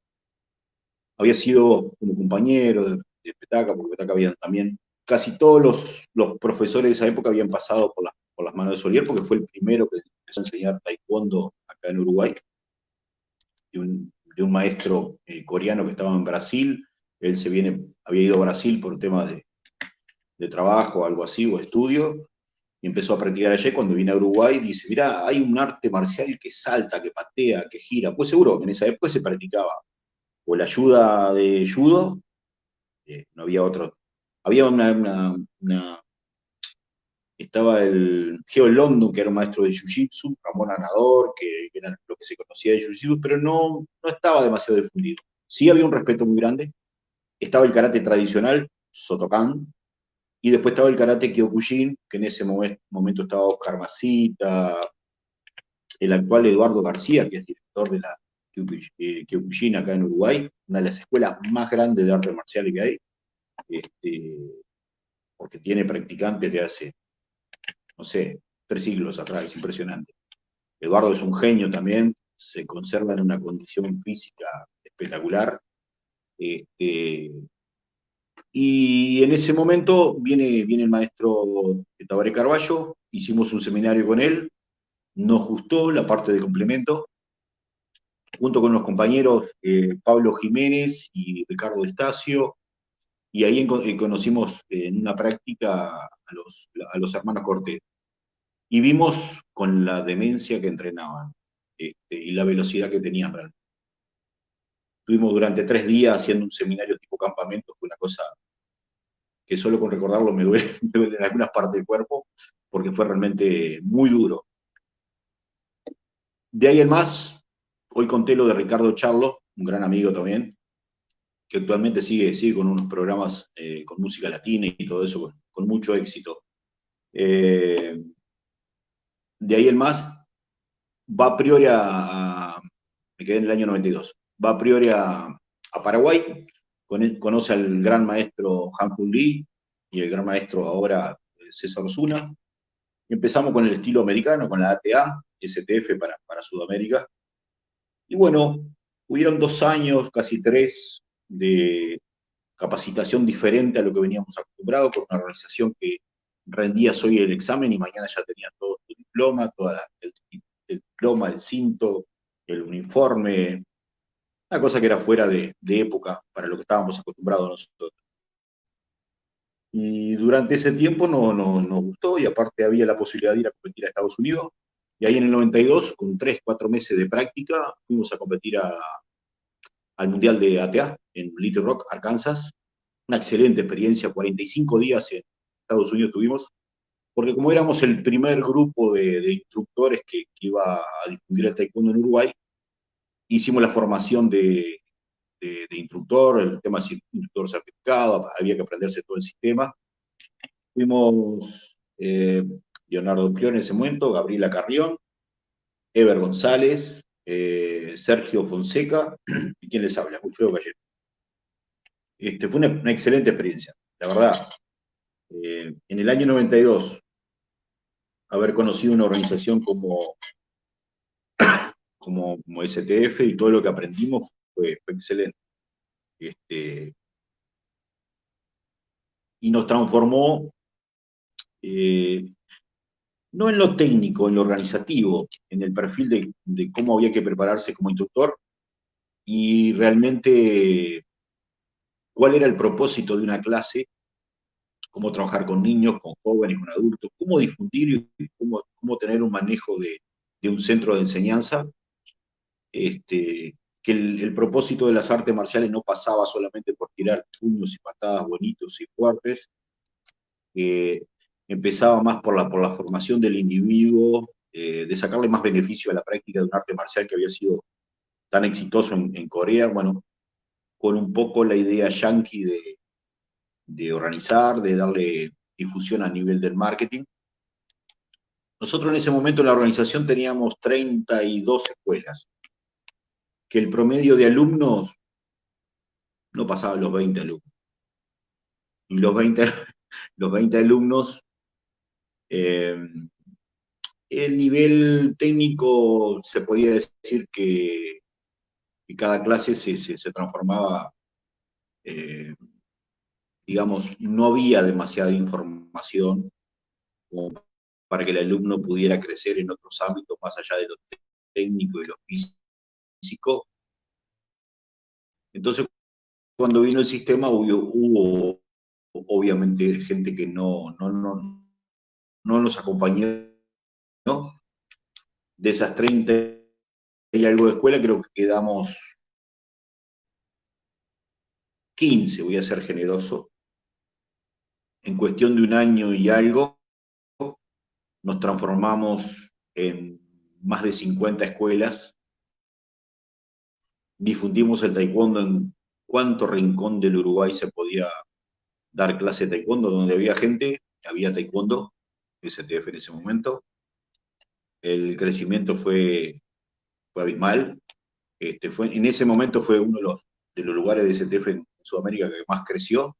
había sido como compañero de Petaca, porque Petaca habían también, casi todos los profesores de esa época habían pasado por las manos de Solier, porque fue el primero que empezó a enseñar taekwondo acá en Uruguay, de un maestro coreano que estaba en Brasil. Él había ido a Brasil por temas de trabajo, algo así, o estudio, y empezó a practicar allá. Cuando vine a Uruguay, dice, mirá, hay un arte marcial que salta, que patea, que gira. Pues seguro, en esa época se practicaba o la ayuda de judo, no había otro. Había estaba el Geo London, que era un maestro de Jiu-Jitsu, Ramón Anador, que era lo que se conocía de Jiu-Jitsu, pero no estaba demasiado difundido. Sí había un respeto muy grande. Estaba el karate tradicional, Sotokan, y después estaba el karate Kyokushin, que en ese momento estaba Oscar Masita, el actual Eduardo García, que es director de la Kyokushin acá en Uruguay, una de las escuelas más grandes de artes marciales que hay, porque tiene practicantes de hace, no sé, 3 siglos atrás, es impresionante. Eduardo es un genio también, se conserva en una condición física espectacular. Y en ese momento viene el maestro Tabaré Carballo, hicimos un seminario con él, nos gustó la parte de complemento, junto con los compañeros Pablo Jiménez y Ricardo Estacio, y ahí conocimos en una práctica a los hermanos Cortés. Y vimos con la demencia que entrenaban y la velocidad que tenían realmente. Estuvimos durante 3 días haciendo un seminario tipo campamento, fue una cosa que solo con recordarlo me duele en algunas partes del cuerpo, porque fue realmente muy duro. De ahí en más, hoy conté lo de Ricardo Charlo, un gran amigo también, que actualmente sigue con unos programas con música latina y todo eso, con mucho éxito. De ahí en más, va a priori me quedé en el año 92, va a priori a Paraguay, conoce al gran maestro Han Kun Lee y el gran maestro ahora César Osuna. Empezamos con el estilo americano, con la ATA, STF para Sudamérica. Y bueno, hubieron 2 años, casi 3, de capacitación diferente a lo que veníamos acostumbrados, con una organización que rendías hoy el examen y mañana ya tenías todo tu diploma, el diploma, el cinto, el uniforme, una cosa que era fuera de época para lo que estábamos acostumbrados nosotros. Y durante ese tiempo nos gustó, y aparte había la posibilidad de ir a competir a Estados Unidos, y ahí en el 92, con 3, 4 meses de práctica, fuimos a competir al Mundial de ATA en Little Rock, Arkansas. Una excelente experiencia, 45 días en Estados Unidos tuvimos. porque como éramos el primer grupo de instructores que iba a difundir el taekwondo en Uruguay, hicimos la formación de instructor, el tema de instructor certificado, había que aprenderse todo el sistema. Fuimos Leonardo Prión en ese momento, Gabriela Carrión, Ever González, Sergio Fonseca, y quién les habla, Wilfredo Gallego. Fue una excelente experiencia, la verdad. En el año 92, haber conocido una organización como STF y todo lo que aprendimos fue excelente. Y nos transformó, no en lo técnico, en lo organizativo, en el perfil de cómo había que prepararse como instructor y realmente cuál era el propósito de una clase, cómo trabajar con niños, con jóvenes, con adultos, cómo difundir y cómo tener un manejo de un centro de enseñanza. Que el propósito de las artes marciales no pasaba solamente por tirar puños y patadas bonitos y fuertes, empezaba más por la formación del individuo, de sacarle más beneficio a la práctica de un arte marcial que había sido tan exitoso en Corea, bueno, con un poco la idea yanqui de organizar, de darle difusión a nivel del marketing. Nosotros en ese momento en la organización teníamos 32 escuelas, que el promedio de alumnos no pasaba los 20 alumnos. Y los 20 alumnos, el nivel técnico se podía decir que cada clase se transformaba, digamos, no había demasiada información como para que el alumno pudiera crecer en otros ámbitos más allá de lo técnico y lo físico. Entonces, cuando vino el sistema hubo obviamente gente que no nos acompañó, ¿no? De esas 30 y algo de escuela, creo que quedamos 15, voy a ser generoso. En cuestión de un año y algo, nos transformamos en más de 50 escuelas, difundimos el taekwondo en cuánto rincón del Uruguay se podía dar clase de taekwondo, donde había gente, había taekwondo, STF en ese momento. El crecimiento fue abismal. En ese momento fue uno de los lugares de STF en Sudamérica que más creció,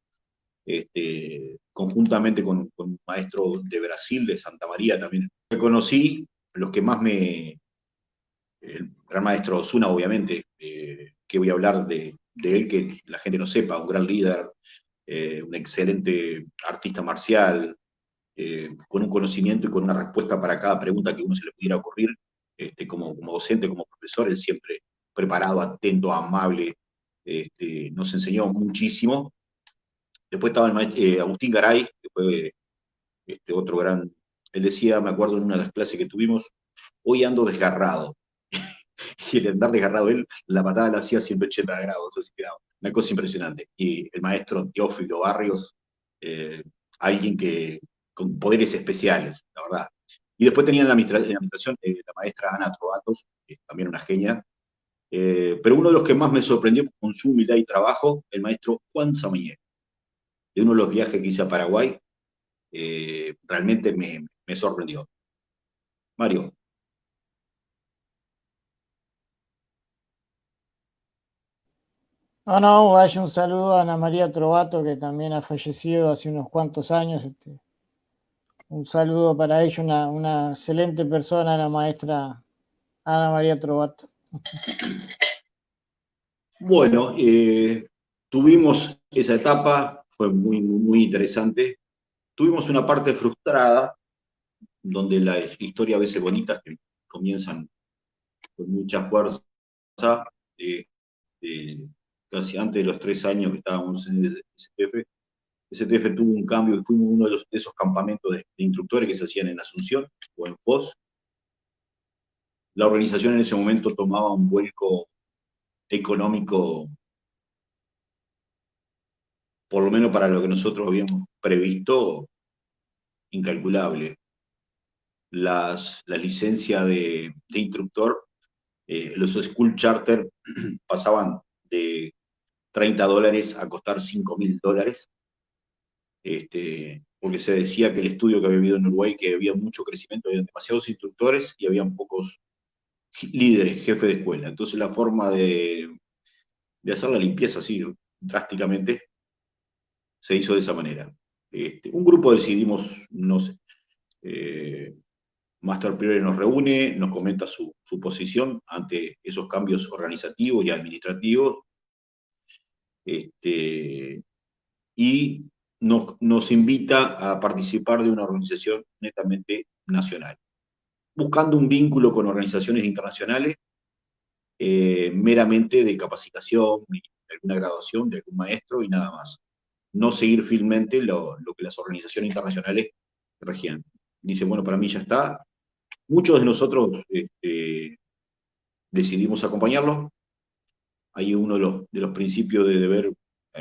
conjuntamente con un maestro de Brasil, de Santa María también. Conocí los que más el gran maestro Osuna, obviamente, que voy a hablar de él, que la gente no sepa, un gran líder, un excelente artista marcial, con un conocimiento y con una respuesta para cada pregunta que uno se le pudiera ocurrir, como docente, como profesor, él siempre preparado, atento, amable, nos enseñó muchísimo. Después estaba el maestro Agustín Garay, que fue otro gran, él decía, me acuerdo en una de las clases que tuvimos, hoy ando desgarrado. Y el andar desgarrado él, la patada la hacía a 180 grados, así que era una cosa impresionante. Y el maestro Teófilo Barrios, alguien que con poderes especiales, la verdad. Y después tenían en la administración la maestra Ana Trovatos, que también una genia. Pero uno de los que más me sorprendió con su humildad y trabajo, el maestro Juan Samaniego. De uno de los viajes que hice a Paraguay, realmente me sorprendió. Mario. No, vaya un saludo a Ana María Trovato, que también ha fallecido hace unos cuantos años. Un saludo para ella, una excelente persona, la maestra Ana María Trovato. Bueno, tuvimos esa etapa, fue muy interesante. Tuvimos una parte frustrada, donde la historia a veces bonitas que comienzan con mucha fuerza, eh, casi antes de los 3 años que estábamos en el STF. STF tuvo un cambio y fuimos uno de esos campamentos de instructores que se hacían en Asunción o en Foz. La organización en ese momento tomaba un vuelco económico, por lo menos para lo que nosotros habíamos previsto, incalculable. Las licencias de instructor, los school charter pasaban de $30 a costar $5.000, porque se decía que el estudio que había habido en Uruguay, que había mucho crecimiento, había demasiados instructores y habían pocos líderes, jefes de escuela. Entonces la forma de hacer la limpieza así drásticamente se hizo de esa manera. Un grupo decidimos, no sé, Master Priore nos reúne, nos comenta su posición ante esos cambios organizativos y administrativos, y nos invita a participar de una organización netamente nacional, buscando un vínculo con organizaciones internacionales, meramente de capacitación, de alguna graduación de algún maestro y nada más. No seguir fielmente lo que las organizaciones internacionales regían. Dice, bueno, para mí ya está. Muchos de nosotros decidimos acompañarlo. Hay uno de los principios de deber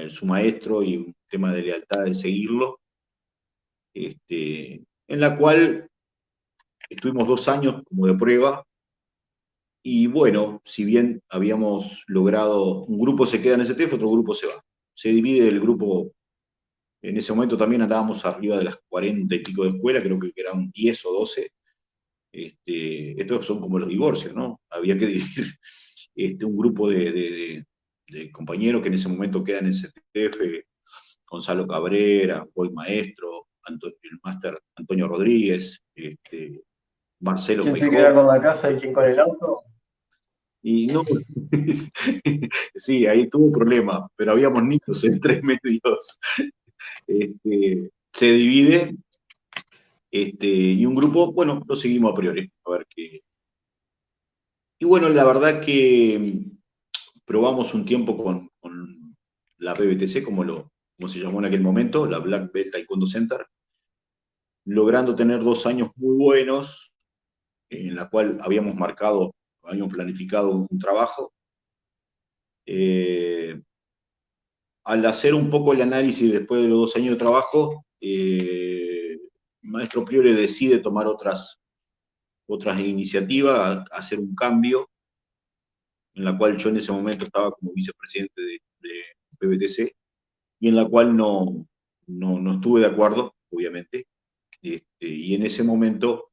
su maestro y un tema de lealtad de seguirlo, en la cual estuvimos 2 años como de prueba. Y bueno, si bien habíamos logrado, un grupo se queda en STF, otro grupo se va. Se divide el grupo, en ese momento también andábamos arriba de las 40 y pico de escuelas, creo que eran 10 o 12. Estos son como los divorcios, ¿no? Había que dividir un grupo de compañeros que en ese momento quedan en STF, Gonzalo Cabrera, hoy maestro, el máster Antonio Rodríguez, Marcelo ¿Quién se queda Feijó. con la casa y quién con el auto? Y no, sí, ahí tuvo un problema, pero habíamos niños entre medios. Se divide, y un grupo, bueno, lo seguimos a priori, a ver qué. Y bueno, la verdad que probamos un tiempo con la PBTC, como se llamó en aquel momento, la Black Belt Taekwondo Center, logrando tener 2 años muy buenos, en la cual habíamos planificado un trabajo. Al hacer un poco el análisis después de los 2 años de trabajo, Maestro Priore decide tomar otras iniciativas, hacer un cambio, en la cual yo en ese momento estaba como vicepresidente de PBTC, y en la cual no estuve de acuerdo, obviamente, y en ese momento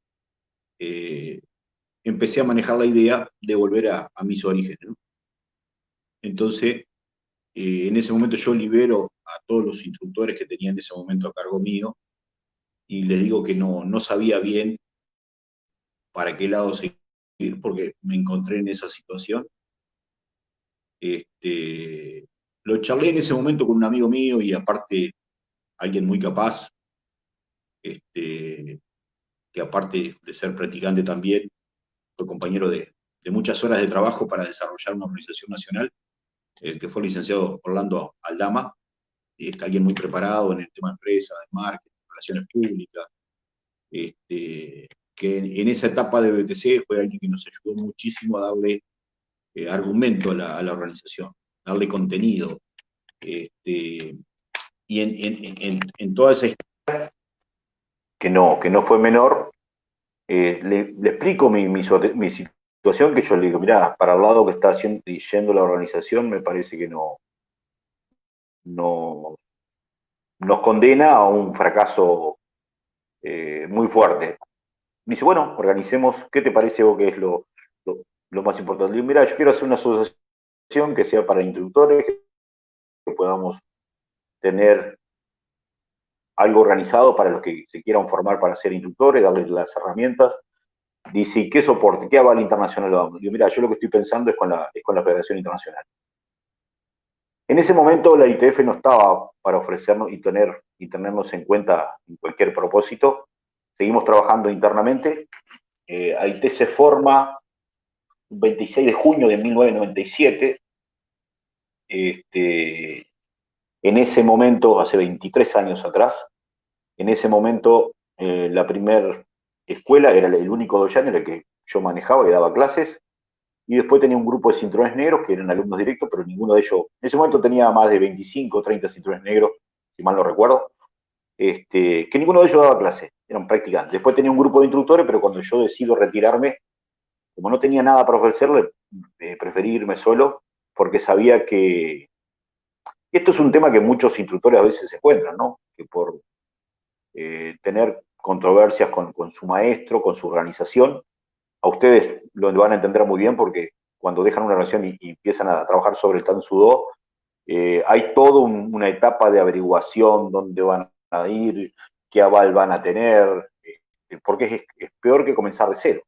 empecé a manejar la idea de volver a mis orígenes, ¿no? Entonces, en ese momento yo libero a todos los instructores que tenía en ese momento a cargo mío, y les digo que no sabía bien para qué lado seguir, porque me encontré en esa situación. Lo charlé en ese momento con un amigo mío y aparte alguien muy capaz, que aparte de ser practicante también, fue compañero de muchas horas de trabajo para desarrollar una organización nacional, que fue el licenciado Orlando Aldama, alguien muy preparado en el tema de empresas, de marketing, relaciones públicas, que en esa etapa de BTC fue alguien que nos ayudó muchísimo a darle argumento a la organización, darle contenido. Y en toda esa historia, que no fue menor, le explico mi situación, que yo le digo, mirá, para el lado que está yendo la organización, me parece que no nos condena a un fracaso muy fuerte. Me dice, bueno, organicemos, ¿qué te parece vos que es lo más importante? Le digo, mira, yo quiero hacer una asociación que sea para instructores, que podamos tener algo organizado para los que se quieran formar para ser instructores, darles las herramientas. Dice, ¿y qué soporte? ¿Qué aval internacional lo damos? Digo, mira, yo lo que estoy pensando es con la Federación Internacional. En ese momento la ITF no estaba para ofrecernos y tenernos en cuenta en cualquier propósito. Seguimos trabajando internamente. AIT se forma el 26 de junio de 1997. En ese momento, hace 23 años atrás, en ese momento la primer escuela era el único doyan en el que yo manejaba y daba clases, y después tenía un grupo de cinturones negros que eran alumnos directos, pero ninguno de ellos, en ese momento tenía más de 25 o 30 cinturones negros, si mal no recuerdo, que ninguno de ellos daba clase. era un practicante. Después tenía un grupo de instructores, pero cuando yo decido retirarme, como no tenía nada para ofrecerle, preferí irme solo, porque sabía que esto es un tema que muchos instructores a veces se encuentran, ¿no? Que por tener controversias con su maestro, con su organización, a ustedes lo van a entender muy bien porque cuando dejan una relación y empiezan a trabajar sobre el Tansudo, hay toda una etapa de averiguación, dónde van a ir, qué aval van a tener, porque es peor que comenzar de cero.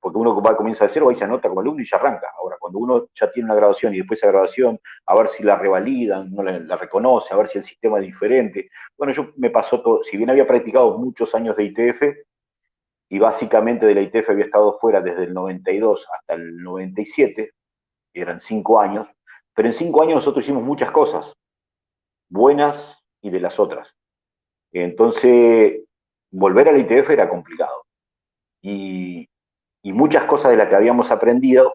Porque uno comienza de cero, ahí se anota como alumno y ya arranca. Ahora, cuando uno ya tiene una graduación y después esa graduación, a ver si la revalidan, no la reconoce, a ver si el sistema es diferente. Bueno, yo me pasó todo, si bien había practicado muchos años de ITF, y básicamente de la ITF había estado fuera desde el 92 hasta el 97, eran 5 años, pero en 5 años nosotros hicimos muchas cosas, buenas y de las otras. Entonces, volver a la ITF era complicado. Y, y muchas cosas de las que habíamos aprendido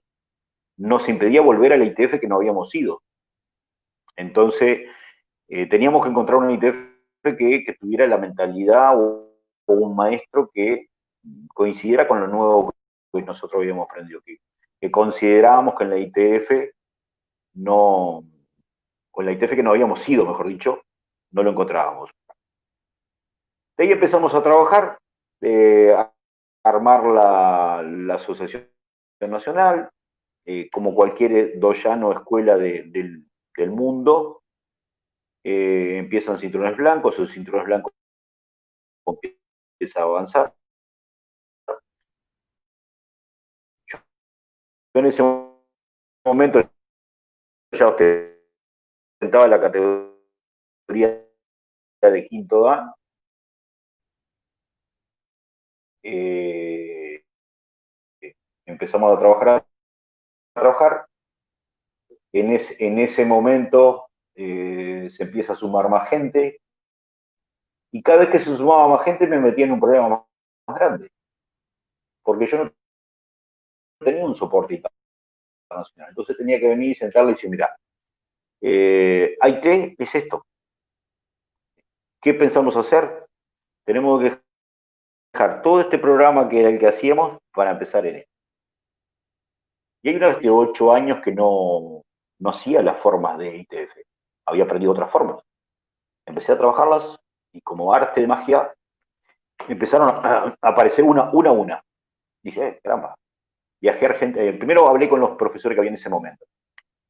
nos impedía volver a la ITF que no habíamos ido. Entonces, teníamos que encontrar una ITF que tuviera la mentalidad o un maestro que coincidiera con lo nuevo que nosotros habíamos aprendido, que considerábamos que en la ITF no, con la ITF que no habíamos ido, mejor dicho, no lo encontrábamos. De ahí empezamos a trabajar, a armar la Asociación Nacional, como cualquier doyan o escuela del mundo, empiezan cinturones blancos, esos cinturones blancos empieza a avanzar. Yo en ese momento ya ostentaba la categoría de quinto dan. Empezamos a trabajar. En ese momento se empieza a sumar más gente, y cada vez que se sumaba más gente me metía en un problema más grande, porque yo no tenía un soporte internacional. Entonces tenía que venir y sentarle y decir, mira, IT es esto. ¿Qué pensamos hacer? Tenemos que dejar todo este programa que era el que hacíamos para empezar en esto. Y hay unos de 8 años que no hacía las formas de ITF. Había aprendido otras formas. Empecé a trabajarlas y como arte de magia empezaron a aparecer una a una. Dije, caramba. Viajé a Argentina. Primero hablé con los profesores que había en ese momento.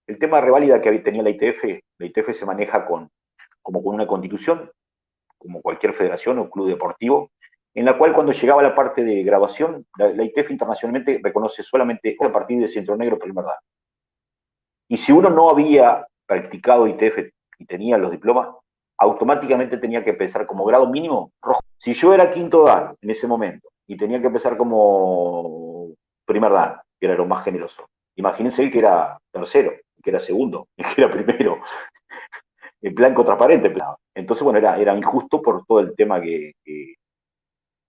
El tema de reválida que tenía la ITF se maneja como con una constitución, como cualquier federación o club deportivo, en la cual cuando llegaba la parte de grabación, la ITF internacionalmente reconoce solamente a partir de cinturón negro primer dan. Y si uno no había practicado ITF y tenía los diplomas, automáticamente tenía que empezar como grado mínimo rojo. Si yo era quinto dan en ese momento y tenía que empezar como primer dan, que era lo más generoso, imagínense que era tercero, que era segundo, que era primero, en blanco transparente. Entonces, bueno, era injusto por todo el tema que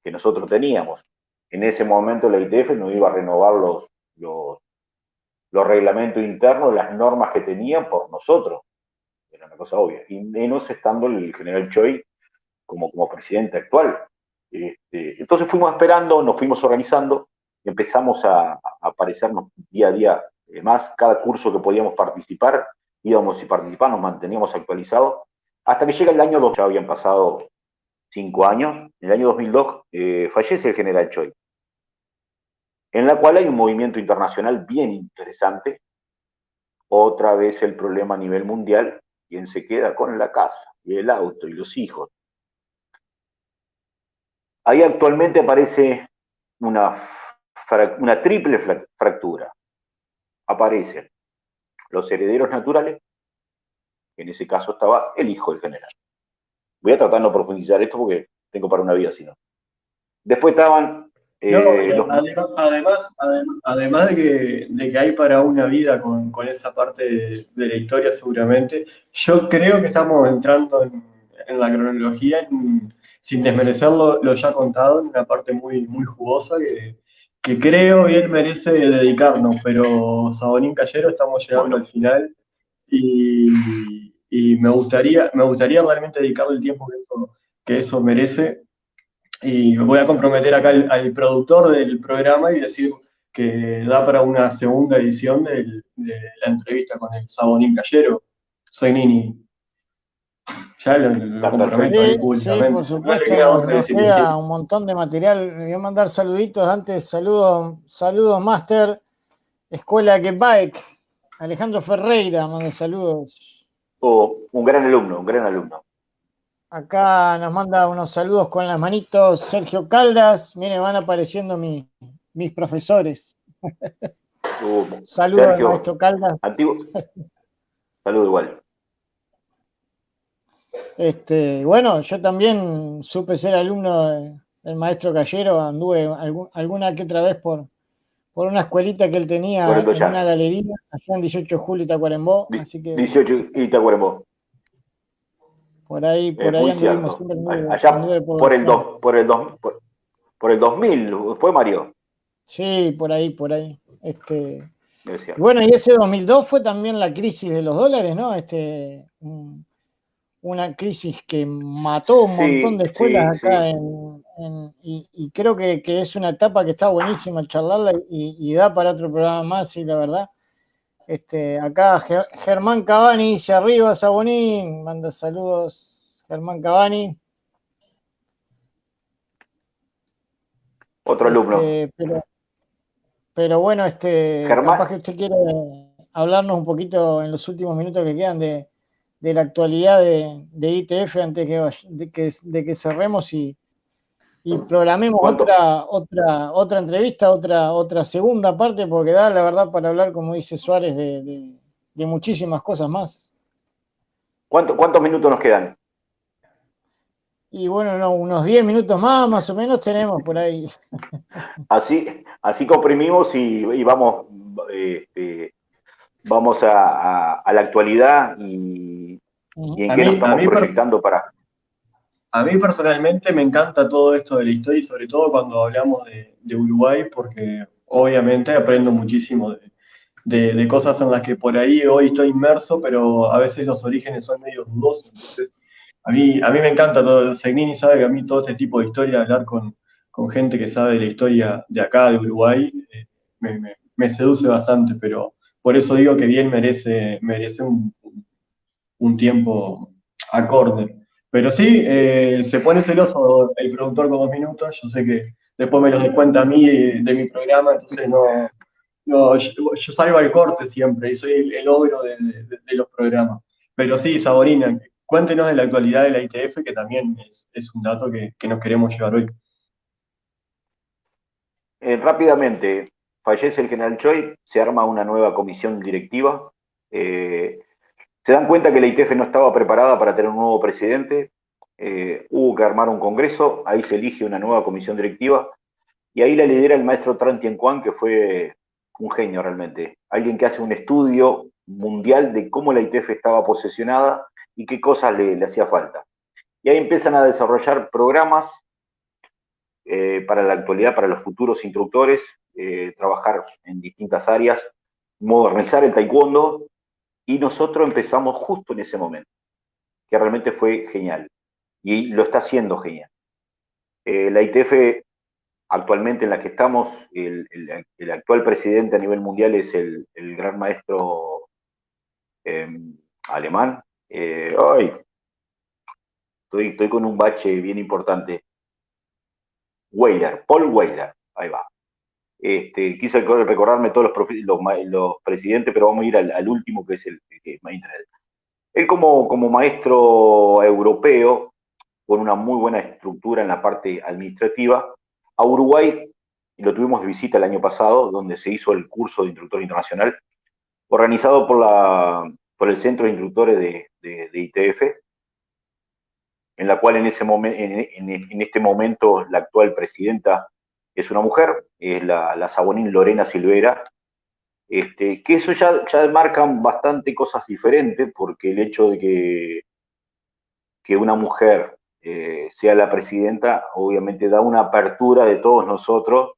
nosotros teníamos. En ese momento la ITF no iba a renovar los reglamentos internos, las normas que tenían por nosotros. Era una cosa obvia. Y menos estando el general Choi como presidente actual. Entonces fuimos esperando, nos fuimos organizando, empezamos a aparecernos día a día más, cada curso que podíamos participar, íbamos y participábamos, nos manteníamos actualizados, hasta que llega el año 2000, ya habían pasado 5 años, en el año 2002 fallece el general Choi, en la cual hay un movimiento internacional bien interesante, otra vez el problema a nivel mundial, quien se queda con la casa y el auto y los hijos. Ahí actualmente aparece una triple fractura. Aparecen los herederos naturales, que en ese caso estaba el hijo del general. Voy a tratar de no profundizar esto porque tengo para una vida, si no. Después estaban además de que hay para una vida con esa parte de la historia seguramente, yo creo que estamos entrando en la cronología, sin desmerecer lo ya contado, en una parte muy, muy jugosa que creo bien merece dedicarnos, pero Sabonín Callero, estamos llegando al final y me gustaría realmente dedicarle el tiempo que eso merece. Y me voy a comprometer acá al productor del programa y decir que da para una segunda edición de la entrevista con el Sabonín Callero. Soy Nini. Ya lo Está comprometo perfecto. ahí Sí, sí, por públicamente. No le supuesto, queda otra nos decirle sí. queda un montón de material. Le voy a mandar saluditos antes, saludos, Master, Escuela que Bike. Alejandro Ferreira, manda saludos. Un gran alumno, un gran alumno. Acá nos manda unos saludos con las manitos Sergio Caldas. Miren, van apareciendo mis profesores. Saludos al Sergio, maestro Caldas. antiguo, saludo igual. Bueno, yo también supe ser alumno del maestro Callero, anduve alguna que otra vez por una escuelita que él Por tenía el en una ya. galería, allá en 18 de julio, Tacuarembó, así que 18 y Tacuarembó. por ahí Muy anduvimos, cierto. siempre Allá anduve por la zona. por el 2000 fue Mario. Sí, por ahí. Es Y cierto. bueno, y ese 2002 fue también la crisis de los dólares, ¿no? Una crisis que mató un montón de Sí, escuelas sí, acá sí. y creo que es una etapa que está buenísima charlarla y da para otro programa más, y la verdad. Acá Germán Cavani dice arriba, Sabonín, manda saludos, Germán Cavani. Otro alumno. Este, pero bueno, Germán, capaz que usted quiere hablarnos un poquito en los últimos minutos que quedan de la actualidad de ITF antes de que cerremos y programemos ¿cuánto, otra entrevista, otra segunda parte, porque da la verdad para hablar, como dice Suárez, de muchísimas cosas más. cuántos minutos nos quedan? Y bueno, no, unos 10 minutos más o menos tenemos por ahí. Así comprimimos y vamos, vamos a la actualidad y en A qué nos mí, a estamos mí, proyectando para. A mí personalmente me encanta todo esto de la historia y sobre todo cuando hablamos de Uruguay porque obviamente aprendo muchísimo de cosas en las que por ahí hoy estoy inmerso, pero a veces los orígenes son medio dudosos. Entonces, a mí me encanta todo. Segnini sabe que a mí todo este tipo de historia, hablar con gente que sabe de la historia de acá, de Uruguay, me seduce bastante, pero por eso digo que bien merece un tiempo acorde. Pero sí, se pone celoso el productor con 2 minutos. Yo sé que después me los descuenta a mí de mi programa, entonces yo salgo al corte siempre y soy el ogro de los programas. Pero sí, Saborina, cuéntenos de la actualidad de la ITF, que también es un dato que nos queremos llevar hoy. Rápidamente, fallece el general Choi, se arma una nueva comisión directiva. eh, Se dan cuenta que la ITF no estaba preparada para tener un nuevo presidente. Hubo que armar un congreso, ahí se elige una nueva comisión directiva y ahí la lidera el maestro Tran Tien Quan, que fue un genio realmente. Alguien que hace un estudio mundial de cómo la ITF estaba posesionada y qué cosas le hacía falta. Y ahí empiezan a desarrollar programas para la actualidad, para los futuros instructores, trabajar en distintas áreas, modernizar el taekwondo, y nosotros empezamos justo en ese momento, que realmente fue genial. Y lo está haciendo genial. La ITF actualmente en la que estamos, el actual presidente a nivel mundial es el gran maestro eh, alemán. Ay, estoy con un bache bien importante. Weiler, Paul Weiler, ahí va. Quise recordarme todos los presidentes, pero vamos a ir al último, que es el que más interesa. Él como maestro europeo, con una muy buena estructura en la parte administrativa, a Uruguay lo tuvimos de visita el año pasado, donde se hizo el curso de instructor internacional, organizado por el Centro de Instructores de ITF, en la cual en este momento la actual presidenta es una mujer, es la Sabonín Lorena Silvera, que eso ya marcan bastante cosas diferentes, porque el hecho de que una mujer sea la presidenta, obviamente da una apertura de todos nosotros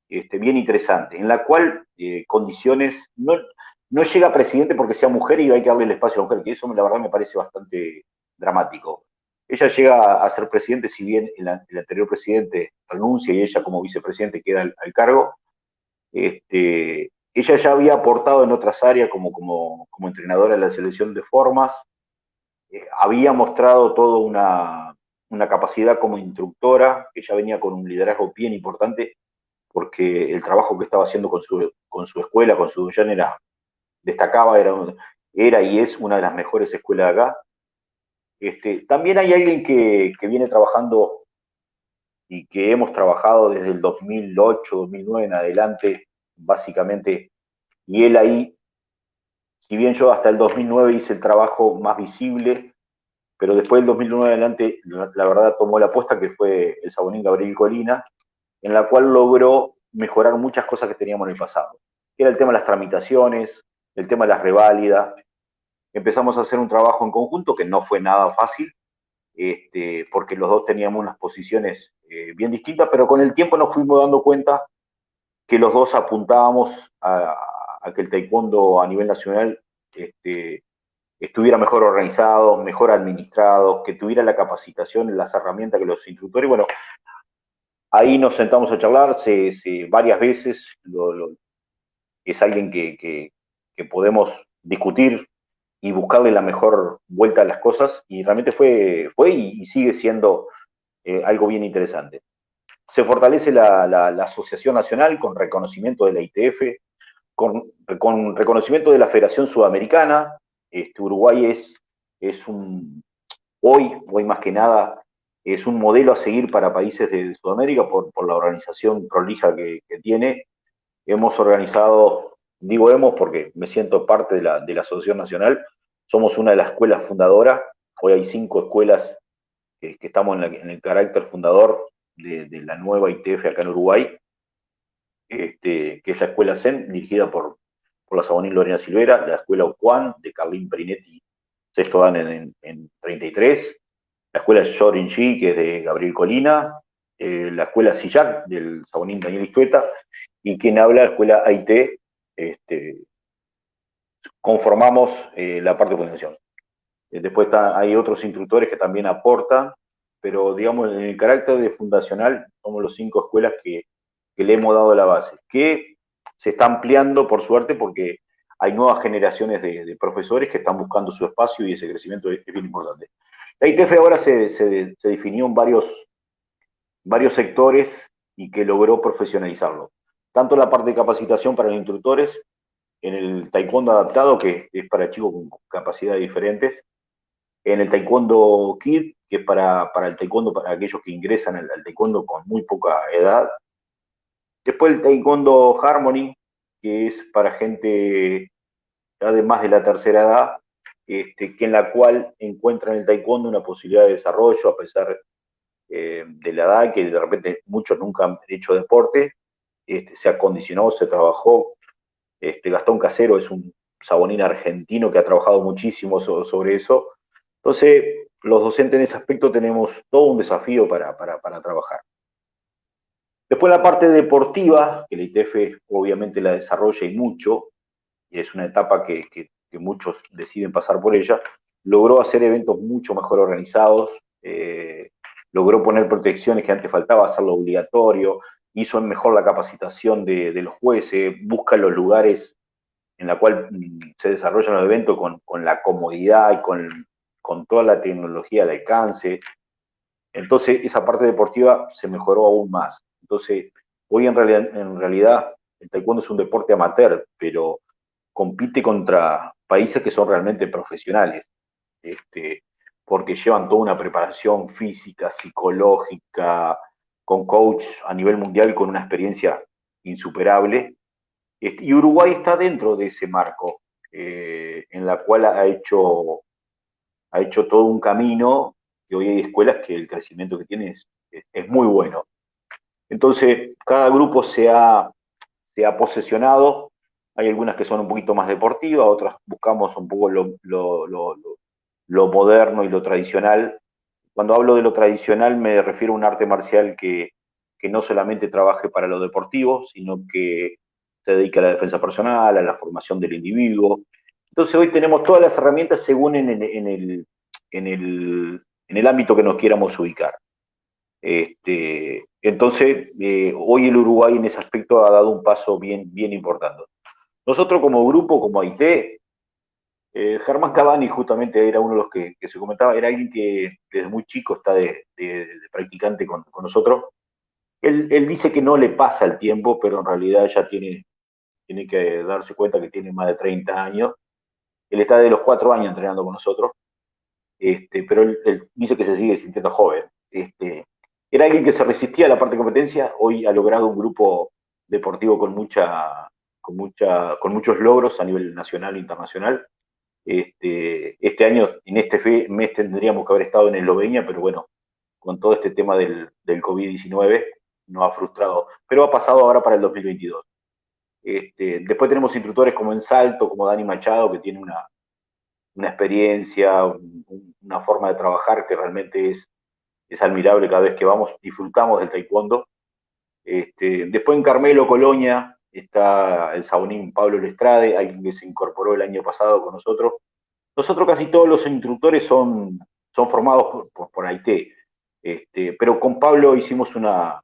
bien interesante, en la cual condiciones no llega a presidente porque sea mujer y hay que darle el espacio a la mujer, que eso la verdad me parece bastante dramático. Ella llega a ser presidente, si bien el anterior presidente renuncia y ella como vicepresidente queda al cargo. Ella ya había aportado en otras áreas como entrenadora de la selección de formas, había mostrado toda una capacidad como instructora, que ya venía con un liderazgo bien importante, porque el trabajo que estaba haciendo con su escuela, con su doyan, destacaba, era y es una de las mejores escuelas de acá. También hay alguien que viene trabajando y que hemos trabajado desde el 2008, 2009 en adelante, básicamente, y él ahí, si bien yo hasta el 2009 hice el trabajo más visible, pero después del 2009 en adelante, la verdad tomó la apuesta, que fue el sabonín Gabriel Colina, en la cual logró mejorar muchas cosas que teníamos en el pasado. Era el tema de las tramitaciones, el tema de las reválidas. Empezamos a hacer un trabajo en conjunto que no fue nada fácil, porque los dos teníamos unas posiciones bien distintas, pero con el tiempo nos fuimos dando cuenta que los dos apuntábamos a que el taekwondo a nivel nacional estuviera mejor organizado, mejor administrado, que tuviera la capacitación, las herramientas que los instructores. Bueno, ahí nos sentamos a charlar varias veces. Es alguien que podemos discutir y buscarle la mejor vuelta a las cosas, y realmente fue y sigue siendo algo bien interesante. Se fortalece la Asociación Nacional con reconocimiento de la ITF, con reconocimiento de la Federación Sudamericana. Uruguay es hoy más que nada, es un modelo a seguir para países de Sudamérica por la organización prolija que tiene. Hemos organizado, digo hemos porque me siento parte de la Asociación Nacional, somos una de las escuelas fundadoras. Hoy hay 5 escuelas que estamos en el carácter fundador de la nueva ITF acá en Uruguay, que es la escuela CEN, dirigida por la sabonín Lorena Silvera, la escuela Ucuán, de Carlín Perinetti, sexto dan en 33, la escuela Shorin Shi, que es de Gabriel Colina, la escuela Sillac, del sabonín Daniel Istueta, y quien habla, la escuela AIT, conformamos la parte de fundación. Después hay otros instructores que también aportan, pero digamos, en el carácter de fundacional, somos los 5 escuelas que le hemos dado la base, que se está ampliando por suerte porque hay nuevas generaciones de profesores que están buscando su espacio y ese crecimiento es bien importante. La ITF ahora se definió en varios sectores y que logró profesionalizarlo. Tanto la parte de capacitación para los instructores, en el taekwondo adaptado, que es para chicos con capacidades diferentes, en el taekwondo kid, que es para el taekwondo, para aquellos que ingresan al taekwondo con muy poca edad. Después el taekwondo harmony, que es para gente además de la tercera edad, que en la cual encuentra en el taekwondo una posibilidad de desarrollo a pesar de la edad, que de repente muchos nunca han hecho deporte, se acondicionó, se trabajó. Gastón Casero es un sabonín argentino que ha trabajado muchísimo sobre eso. Entonces, los docentes en ese aspecto tenemos todo un desafío para trabajar. Después la parte deportiva, que la ITF obviamente la desarrolla y mucho, y es una etapa que muchos deciden pasar por ella, logró hacer eventos mucho mejor organizados, logró poner protecciones que antes faltaba, hacerlo obligatorio, hizo mejor la capacitación de los jueces, busca los lugares en la cual se desarrollan los eventos con la comodidad y con toda la tecnología de alcance. Entonces, esa parte deportiva se mejoró aún más. Entonces, hoy en realidad el taekwondo es un deporte amateur, pero compite contra países que son realmente profesionales, porque llevan toda una preparación física, psicológica, con coach a nivel mundial con una experiencia insuperable. Y Uruguay está dentro de ese marco, en la cual ha hecho todo un camino, que hoy hay escuelas que el crecimiento que tienen es muy bueno. Entonces, cada grupo se ha posesionado. Hay algunas que son un poquito más deportivas, otras buscamos un poco lo moderno y lo tradicional. Cuando hablo de lo tradicional me refiero a un arte marcial que no solamente trabaje para lo deportivo, sino que se dedica a la defensa personal, a la formación del individuo. Entonces hoy tenemos todas las herramientas según en en el ámbito que nos quieramos ubicar. Entonces, hoy el Uruguay en ese aspecto ha dado un paso bien, bien importante. Nosotros como grupo, como AIT, Germán Cavani justamente era uno de los que se comentaba, era alguien que desde muy chico está de practicante con nosotros. Él dice que no le pasa el tiempo, pero en realidad ya tiene que darse cuenta que tiene más de 30 años. Él está de los 4 años entrenando con nosotros, pero él dice que se sigue sintiendo joven. Era alguien que se resistía a la parte de competencia, hoy ha logrado un grupo deportivo con muchos logros a nivel nacional e internacional. Este año, en este mes, tendríamos que haber estado en Eslovenia, pero bueno, con todo este tema del COVID-19 nos ha frustrado, pero ha pasado ahora para el 2022. Después tenemos instructores como en salto, como Dani Machado, que tiene una experiencia, una forma de trabajar que realmente es admirable cada vez que vamos, disfrutamos del taekwondo. Después en Carmelo Colonia está el sabonín Pablo Lestrade, alguien que se incorporó el año pasado con nosotros. Nosotros casi todos los instructores son formados por AIT, pero con Pablo hicimos una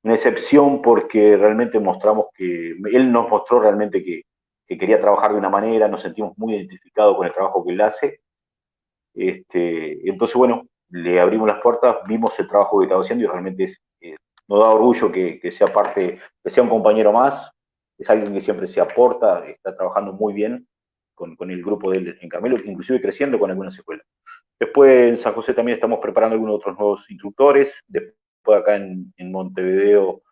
excepción porque realmente él nos mostró realmente que quería trabajar de una manera, nos sentimos muy identificados con el trabajo que él hace. Entonces, bueno, le abrimos las puertas, vimos el trabajo que estaba haciendo y realmente nos da orgullo que sea parte, que sea un compañero más, es alguien que siempre se aporta, está trabajando muy bien con el grupo de él en Carmelo, inclusive creciendo con algunas escuelas. Después en San José también estamos preparando algunos otros nuevos instructores. Después acá en Montevideo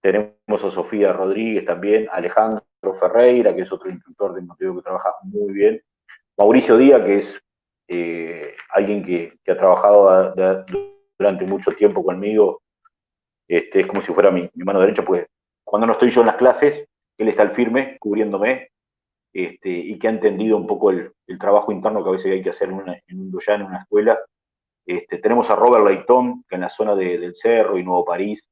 tenemos a Sofía Rodríguez también, Alejandro Ferreira, que es otro instructor de Montevideo que trabaja muy bien. Mauricio Díaz, que es alguien que ha trabajado durante mucho tiempo conmigo. Es como si fuera mi mano derecha, pues cuando no estoy yo en las clases, él está al firme, cubriéndome, y que ha entendido un poco el trabajo interno que a veces hay que hacer en un doyan, en una escuela. Tenemos a Robert Leitón, que en la zona del Cerro y Nuevo París,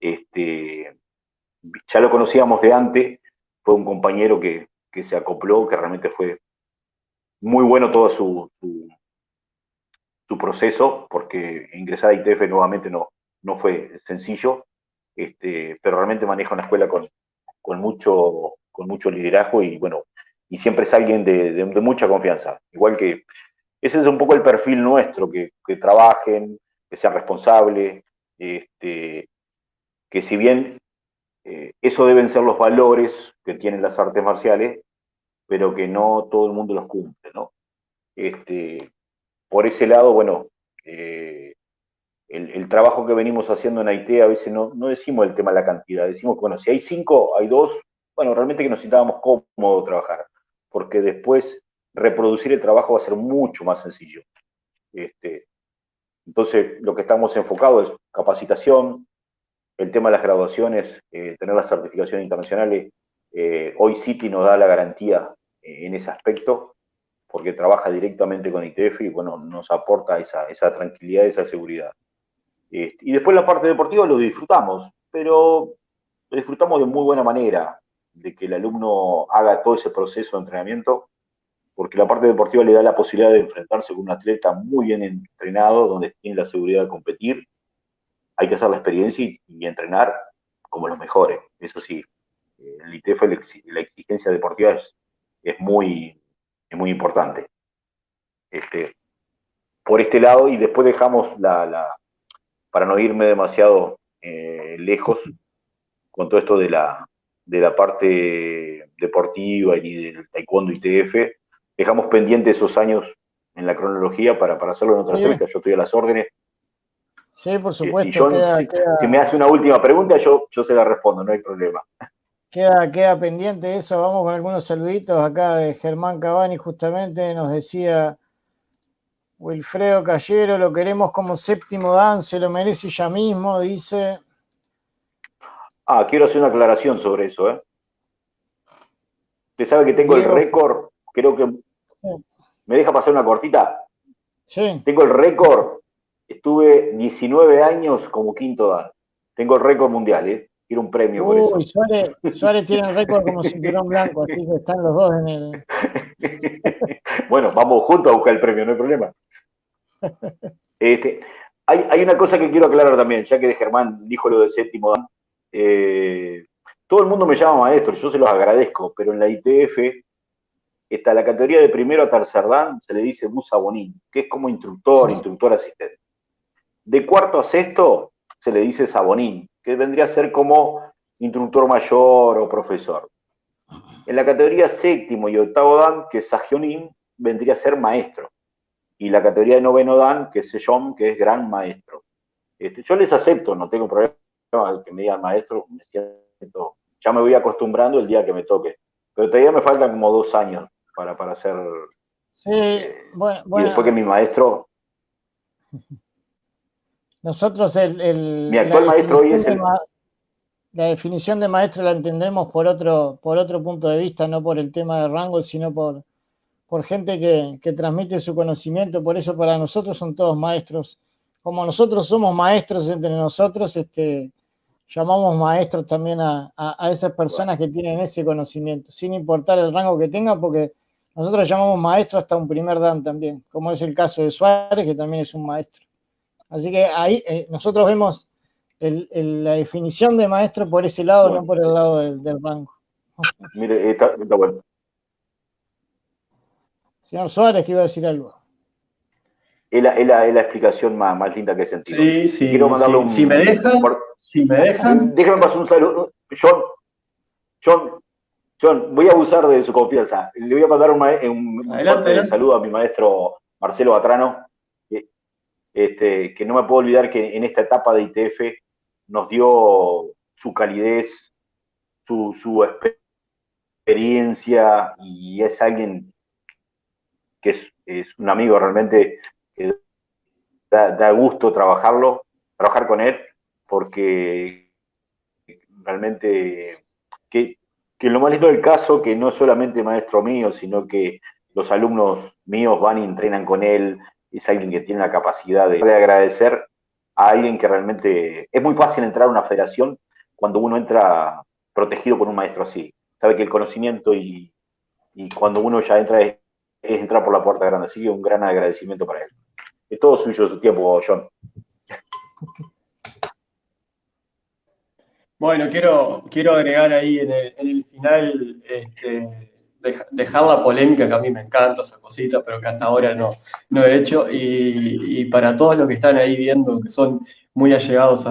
ya lo conocíamos de antes, fue un compañero que se acopló, que realmente fue muy bueno todo su proceso, porque ingresar a ITF nuevamente no fue sencillo, pero realmente maneja una escuela con mucho liderazgo y bueno, y siempre es alguien de mucha confianza. Igual que ese es un poco el perfil nuestro, que trabajen, que sean responsables, que si bien eso deben ser los valores que tienen las artes marciales, pero que no todo el mundo los cumple, ¿no? Por ese lado, bueno, el trabajo que venimos haciendo en Haití a veces no decimos el tema de la cantidad, decimos que, bueno, si hay 5, hay 2, bueno, realmente que nos sintábamos cómodos trabajar, porque después reproducir el trabajo va a ser mucho más sencillo. Entonces, lo que estamos enfocados es capacitación, el tema de las graduaciones, tener las certificaciones internacionales. Hoy City nos da la garantía en ese aspecto, porque trabaja directamente con ITF y bueno, nos aporta esa tranquilidad, esa seguridad. Y después la parte deportiva lo disfrutamos, pero lo disfrutamos de muy buena manera, de que el alumno haga todo ese proceso de entrenamiento, porque la parte deportiva le da la posibilidad de enfrentarse con un atleta muy bien entrenado, donde tiene la seguridad de competir. Hay que hacer la experiencia y entrenar como los mejores. Eso sí, en el ITF la exigencia deportiva es muy importante. Por este lado, y después dejamos para no irme demasiado lejos con todo esto de la parte deportiva y del taekwondo ITF, dejamos pendientes esos años en la cronología para hacerlo en otra entrevista. Yo estoy a las órdenes. Sí, por supuesto. Si me hace una última pregunta, yo se la respondo, no hay problema. Queda pendiente eso. Vamos con algunos saluditos acá de Germán Cavani, justamente nos decía Wilfredo Callero, lo queremos como séptimo dan, se lo merece ya mismo, dice. Quiero hacer una aclaración sobre eso, Usted sabe que tengo Diego, el récord, creo que... Sí. ¿Me deja pasar una cortita? Sí. Tengo el récord, estuve 19 años como quinto dan. Tengo el récord mundial, Quiero un premio por eso. Suárez tiene el récord como cinturón blanco, así que están los dos en el... Bueno, vamos juntos a buscar el premio, no hay problema. Hay una cosa que quiero aclarar también, ya que Germán dijo lo del séptimo dan. Todo el mundo me llama maestro, yo se los agradezco, pero en la ITF está la categoría de primero a tercer dan, se le dice buza bonín, que es como instructor asistente. De cuarto a sexto se le dice sabonín, que vendría a ser como instructor mayor o profesor. En la categoría séptimo y octavo dan, que es sagionín, vendría a ser maestro. Y la categoría de noveno dan, que es sejón, que es gran maestro. Yo les acepto, no tengo problema que me digan maestro, me siento, ya me voy acostumbrando el día que me toque. Pero todavía me faltan como 2 años para hacer. Sí, y después que mi maestro. Nosotros Mi actual maestro hoy es la definición de maestro la entendemos por otro punto de vista, no por el tema de rango, sino por gente que transmite su conocimiento. Por eso para nosotros son todos maestros. Como nosotros somos maestros entre nosotros, llamamos maestros también a esas personas que tienen ese conocimiento, sin importar el rango que tengan, porque nosotros llamamos maestro hasta un primer dan también, como es el caso de Suárez, que también es un maestro. Así que ahí nosotros vemos la definición de maestro por ese lado, no por el lado del rango. Mire, está bueno. Señor Suárez, que iba a decir algo. Es la explicación más linda que he sentido. Sí, quiero mandarle un. Si me dejan. Déjame pasar un saludo. John, voy a abusar de su confianza. Le voy a mandar un fuerte saludo a mi maestro Marcelo Batrano, que no me puedo olvidar que en esta etapa de ITF nos dio su calidez, su experiencia, y es alguien que es un amigo realmente, que da gusto trabajar con él, porque realmente que lo más lindo del caso, que no es solamente maestro mío, sino que los alumnos míos van y entrenan con él, es alguien que tiene la capacidad de agradecer a alguien que realmente. Es muy fácil entrar a una federación cuando uno entra protegido por un maestro así. Sabe que el conocimiento y cuando uno ya entra es entrar por la puerta grande. Así que un gran agradecimiento para él. Es todo suyo su tiempo, John. Bueno, quiero agregar ahí en el final, dejar la polémica, que a mí me encanta esa cosita, pero que hasta ahora no he hecho. Y para todos los que están ahí viendo, que son muy allegados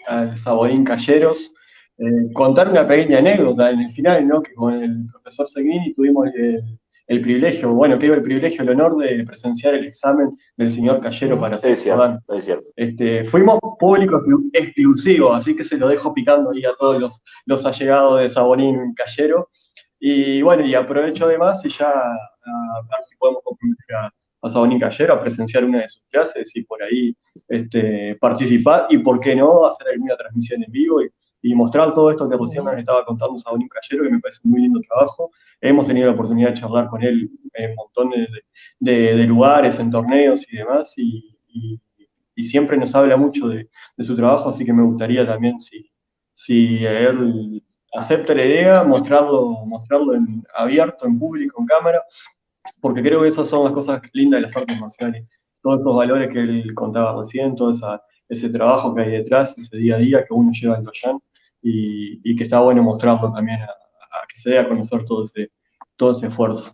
al Saborín Calleros, contar una pequeña anécdota en el final, ¿no? Que con el profesor Segnini tuvimos el privilegio, bueno, que el privilegio, el honor de presenciar el examen del señor Callero para ser ciudadano. Es cierto. Fuimos público exclusivo, así que se lo dejo picando ahí a todos los allegados de Saborín Callero. Y bueno, y aprovecho además y ya a ver si podemos comprometer a Saborín Callero a presenciar una de sus clases y por ahí participar y, por qué no, hacer alguna transmisión en vivo y mostrar todo esto que recién nos estaba contando Saborín Callero, que me parece un muy lindo trabajo. Hemos tenido la oportunidad de charlar con él en un montón de lugares, en torneos y demás, y siempre nos habla mucho de su trabajo, así que me gustaría también, si él acepta la idea, mostrarlo abierto, en público, en cámara, porque creo que esas son las cosas lindas de las artes marciales, todos esos valores que él contaba recién, todo ese trabajo que hay detrás, ese día a día que uno lleva en Doyan, y que está bueno mostrarlo también a que se dé a conocer todo ese esfuerzo.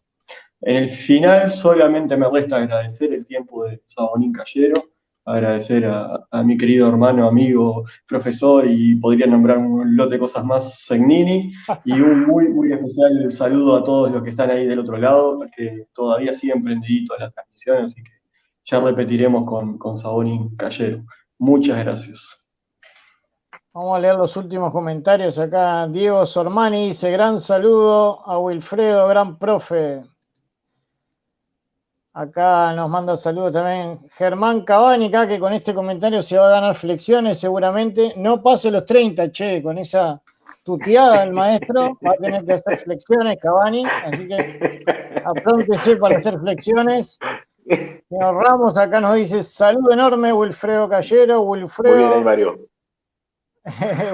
En el final solamente me resta agradecer el tiempo de Saborín Callero, agradecer a mi querido hermano, amigo, profesor, y podría nombrar un lote de cosas más, Segnini, y un muy, muy especial saludo a todos los que están ahí del otro lado, que todavía siguen prendiditos a la transmisión, así que ya repetiremos con Saborín Callero. Muchas gracias. Vamos a leer los últimos comentarios acá. Diego Sormani dice: gran saludo a Wilfredo, gran profe. Acá nos manda saludos también Germán Cabanica, que con este comentario se va a ganar flexiones seguramente. No pase los 30, che, con esa tuteada del maestro va a tener que hacer flexiones, Cabani, así que apróntese para hacer flexiones. Señor Ramos acá nos dice: saludo enorme, Wilfredo Callero. Muy bien ahí, Mario.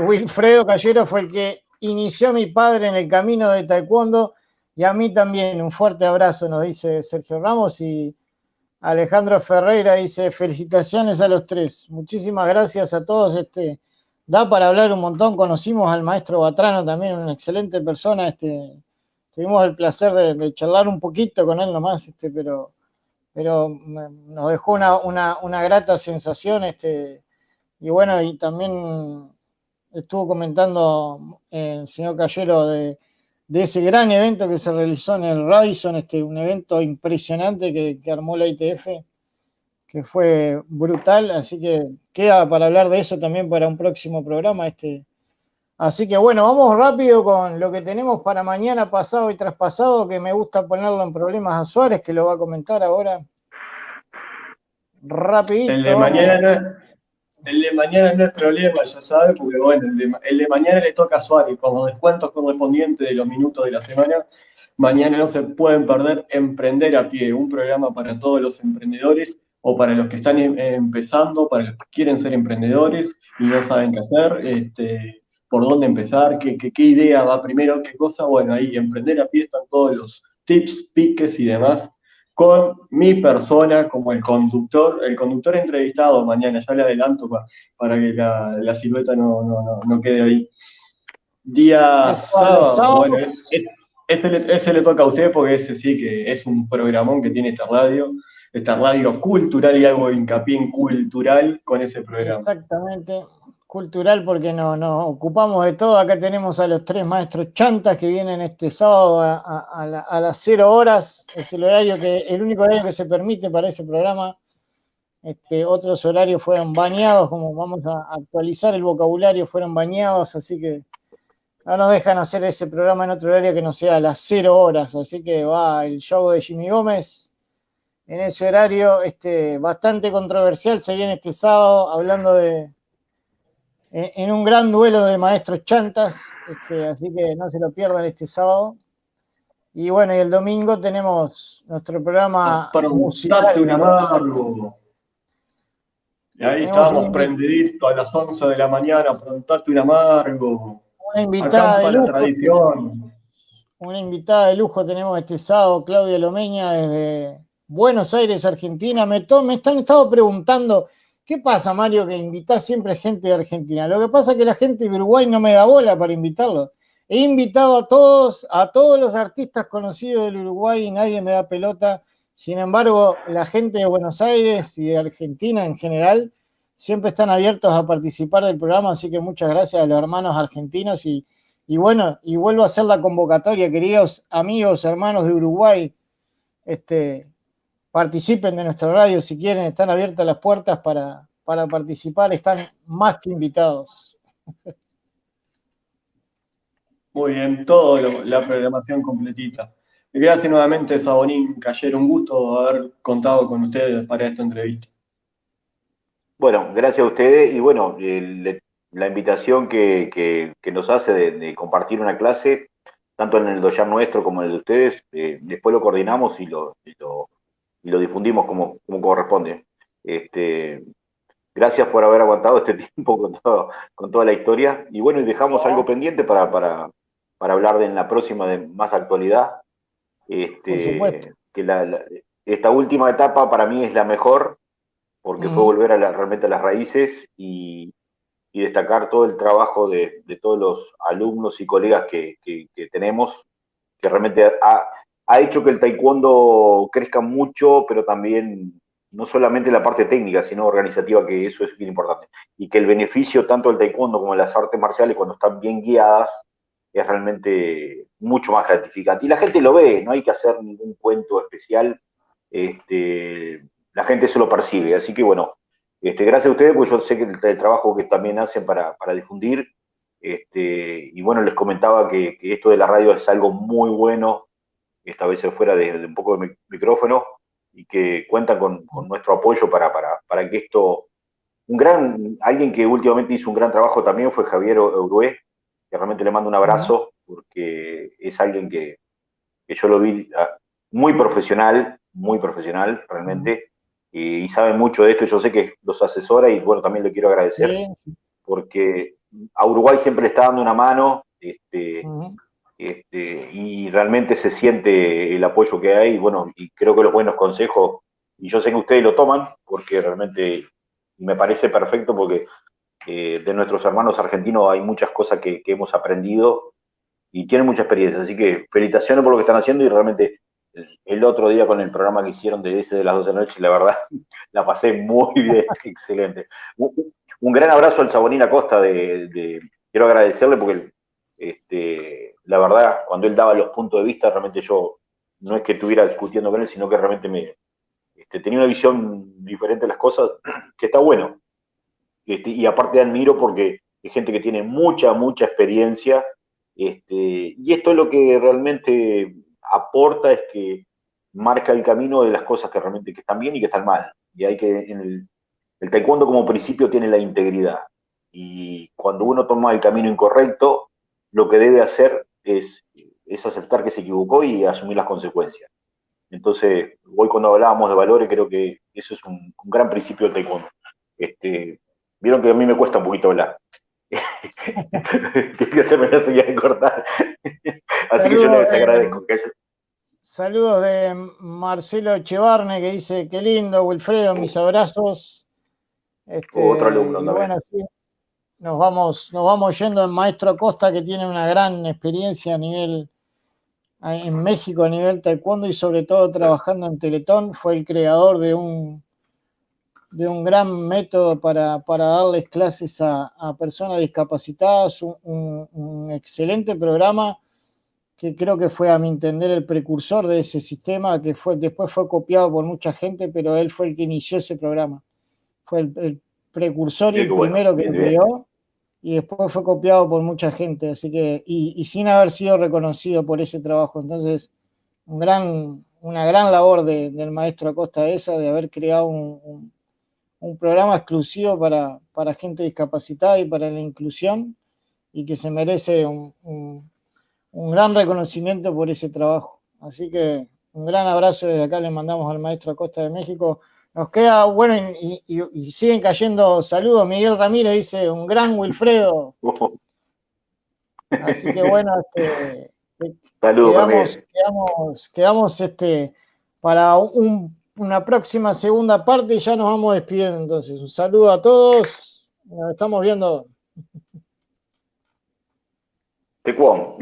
Wilfredo Callero fue el que inició a mi padre en el camino de taekwondo, y a mí también. Un fuerte abrazo, nos dice Sergio Ramos, y Alejandro Ferreira dice, felicitaciones a los tres. Muchísimas gracias a todos. Da para hablar un montón. Conocimos al maestro Batrano también, una excelente persona. Tuvimos el placer de charlar un poquito con él nomás, pero nos dejó una grata sensación. Y bueno, y también estuvo comentando el señor Cayero de ese gran evento que se realizó en el Radisson, un evento impresionante que armó la ITF, que fue brutal, así que queda para hablar de eso también para un próximo programa. Así que bueno, vamos rápido con lo que tenemos para mañana, pasado y traspasado, que me gusta ponerlo en problemas a Suárez, que lo va a comentar ahora. Rapidito. El de mañana no es problema, ya sabe, porque bueno, el de mañana le toca a Suárez, con los descuentos correspondientes de los minutos de la semana. Mañana no se pueden perder Emprender a Pie, un programa para todos los emprendedores o para los que están empezando, para los que quieren ser emprendedores y no saben qué hacer, por dónde empezar, qué idea va primero, qué cosa. Bueno, ahí Emprender a Pie están todos los tips, piques y demás con mi persona como el conductor entrevistado mañana, ya le adelanto para que la silueta no quede ahí. Día sábado, bueno, ese le toca a usted porque ese sí que es un programón que tiene esta radio cultural y algo de hincapié en cultural con ese programa. Exactamente. Cultural porque nos ocupamos de todo. Acá tenemos a los tres maestros chantas que vienen este sábado a las 0 horas. Es el único horario que se permite para ese programa. Otros horarios fueron bañados, como vamos a actualizar el vocabulario, fueron bañados, así que no nos dejan hacer ese programa en otro horario que no sea a las 0 horas. Así que va el show de Jimmy Gómez en ese horario, bastante controversial. Se viene este sábado hablando en un gran duelo de maestros chantas, así que no se lo pierdan este sábado. Y bueno, y el domingo tenemos nuestro programa musical. Un amargo. Y ahí estábamos prendiditos a las 11 de la mañana, Aprontate un amargo. Una invitada de lujo. La tradición. Una invitada de lujo tenemos este sábado, Claudia Lomeña, desde Buenos Aires, Argentina. Me han estado preguntando, ¿qué pasa, Mario, que invitás siempre gente de Argentina? Lo que pasa es que la gente de Uruguay no me da bola para invitarlo. He invitado a todos los artistas conocidos del Uruguay y nadie me da pelota. Sin embargo, la gente de Buenos Aires y de Argentina en general siempre están abiertos a participar del programa, así que muchas gracias a los hermanos argentinos y bueno, y vuelvo a hacer la convocatoria, queridos amigos, hermanos de Uruguay, participen de nuestra radio si quieren, están abiertas las puertas para participar, están más que invitados. Muy bien, toda la programación completita. Gracias nuevamente, Sabonín Cayero, un gusto haber contado con ustedes para esta entrevista. Bueno, gracias a ustedes y bueno, la invitación que nos hace de compartir una clase, tanto en el doyer nuestro como en el de ustedes, después lo coordinamos y lo difundimos como corresponde. Gracias por haber aguantado este tiempo con toda la historia. Y bueno, y dejamos algo pendiente para hablar en la próxima de más actualidad. Por supuesto. Que esta última etapa para mí es la mejor, porque fue volver realmente a las raíces y destacar todo el trabajo de todos los alumnos y colegas que tenemos, que realmente ha hecho que el taekwondo crezca mucho, pero también no solamente la parte técnica, sino organizativa, que eso es bien importante. Y que el beneficio tanto del taekwondo como de las artes marciales, cuando están bien guiadas, es realmente mucho más gratificante. Y la gente lo ve, no hay que hacer ningún cuento especial, la gente se lo percibe. Así que bueno, gracias a ustedes, porque yo sé que el trabajo que también hacen para difundir, y bueno, les comentaba que esto de la radio es algo muy bueno, esta vez fuera de un poco de micrófono, y que cuentan con nuestro apoyo para que esto, alguien que últimamente hizo un gran trabajo también fue Javier Eurué, que realmente le mando un abrazo, porque es alguien que yo lo vi muy profesional realmente, y sabe mucho de esto, yo sé que los asesora, y bueno, también le quiero agradecer, porque a Uruguay siempre le está dando una mano, y realmente se siente el apoyo que hay, y bueno, y creo que los buenos consejos yo sé que ustedes lo toman porque realmente me parece perfecto porque de nuestros hermanos argentinos hay muchas cosas que hemos aprendido y tienen mucha experiencia. Así que felicitaciones por lo que están haciendo y realmente el otro día con el programa que hicieron de ese de las 12 de la noche, la verdad, la pasé muy bien, excelente. Un gran abrazo al Sabonín Acosta, quiero agradecerle porque la verdad, cuando él daba los puntos de vista, realmente yo no es que estuviera discutiendo con él, sino que realmente tenía una visión diferente de las cosas, que está bueno. Y aparte admiro porque es gente que tiene mucha, mucha experiencia, y esto es lo que realmente aporta, es que marca el camino de las cosas que realmente que están bien y que están mal. Y hay que, el taekwondo como principio tiene la integridad. Y cuando uno toma el camino incorrecto, lo que debe hacer es aceptar que se equivocó y asumir las consecuencias. Entonces, hoy cuando hablábamos de valores, creo que eso es un gran principio del taekwondo. Vieron que a mí me cuesta un poquito hablar. Tiene que hacerme la señal de cortar. Así que yo les agradezco. Saludos de Marcelo Echevarne, que dice, qué lindo, Wilfredo, mis abrazos. Otro alumno Y también. bueno, sí, nos vamos yendo al maestro Acosta, que tiene una gran experiencia en México a nivel taekwondo y sobre todo trabajando en Teletón. Fue el creador de un gran método para darles clases a personas discapacitadas, un excelente programa que creo que fue, a mi entender, el precursor de ese sistema, que después fue copiado por mucha gente, pero él fue el que inició ese programa. Fue el precursor y el primero que lo creó, y después fue copiado por mucha gente, así que, y sin haber sido reconocido por ese trabajo. Entonces, una gran labor del maestro Acosta esa, de haber creado un programa exclusivo para gente discapacitada y para la inclusión, y que se merece un gran reconocimiento por ese trabajo. Así que un gran abrazo desde acá le mandamos al maestro Acosta de México. Nos queda, bueno, y siguen cayendo saludos. Miguel Ramírez dice, un gran Wilfredo. Así que bueno, quedamos para una próxima segunda parte y ya nos vamos despidiendo entonces. Un saludo a todos. Nos estamos viendo. Taekwondo.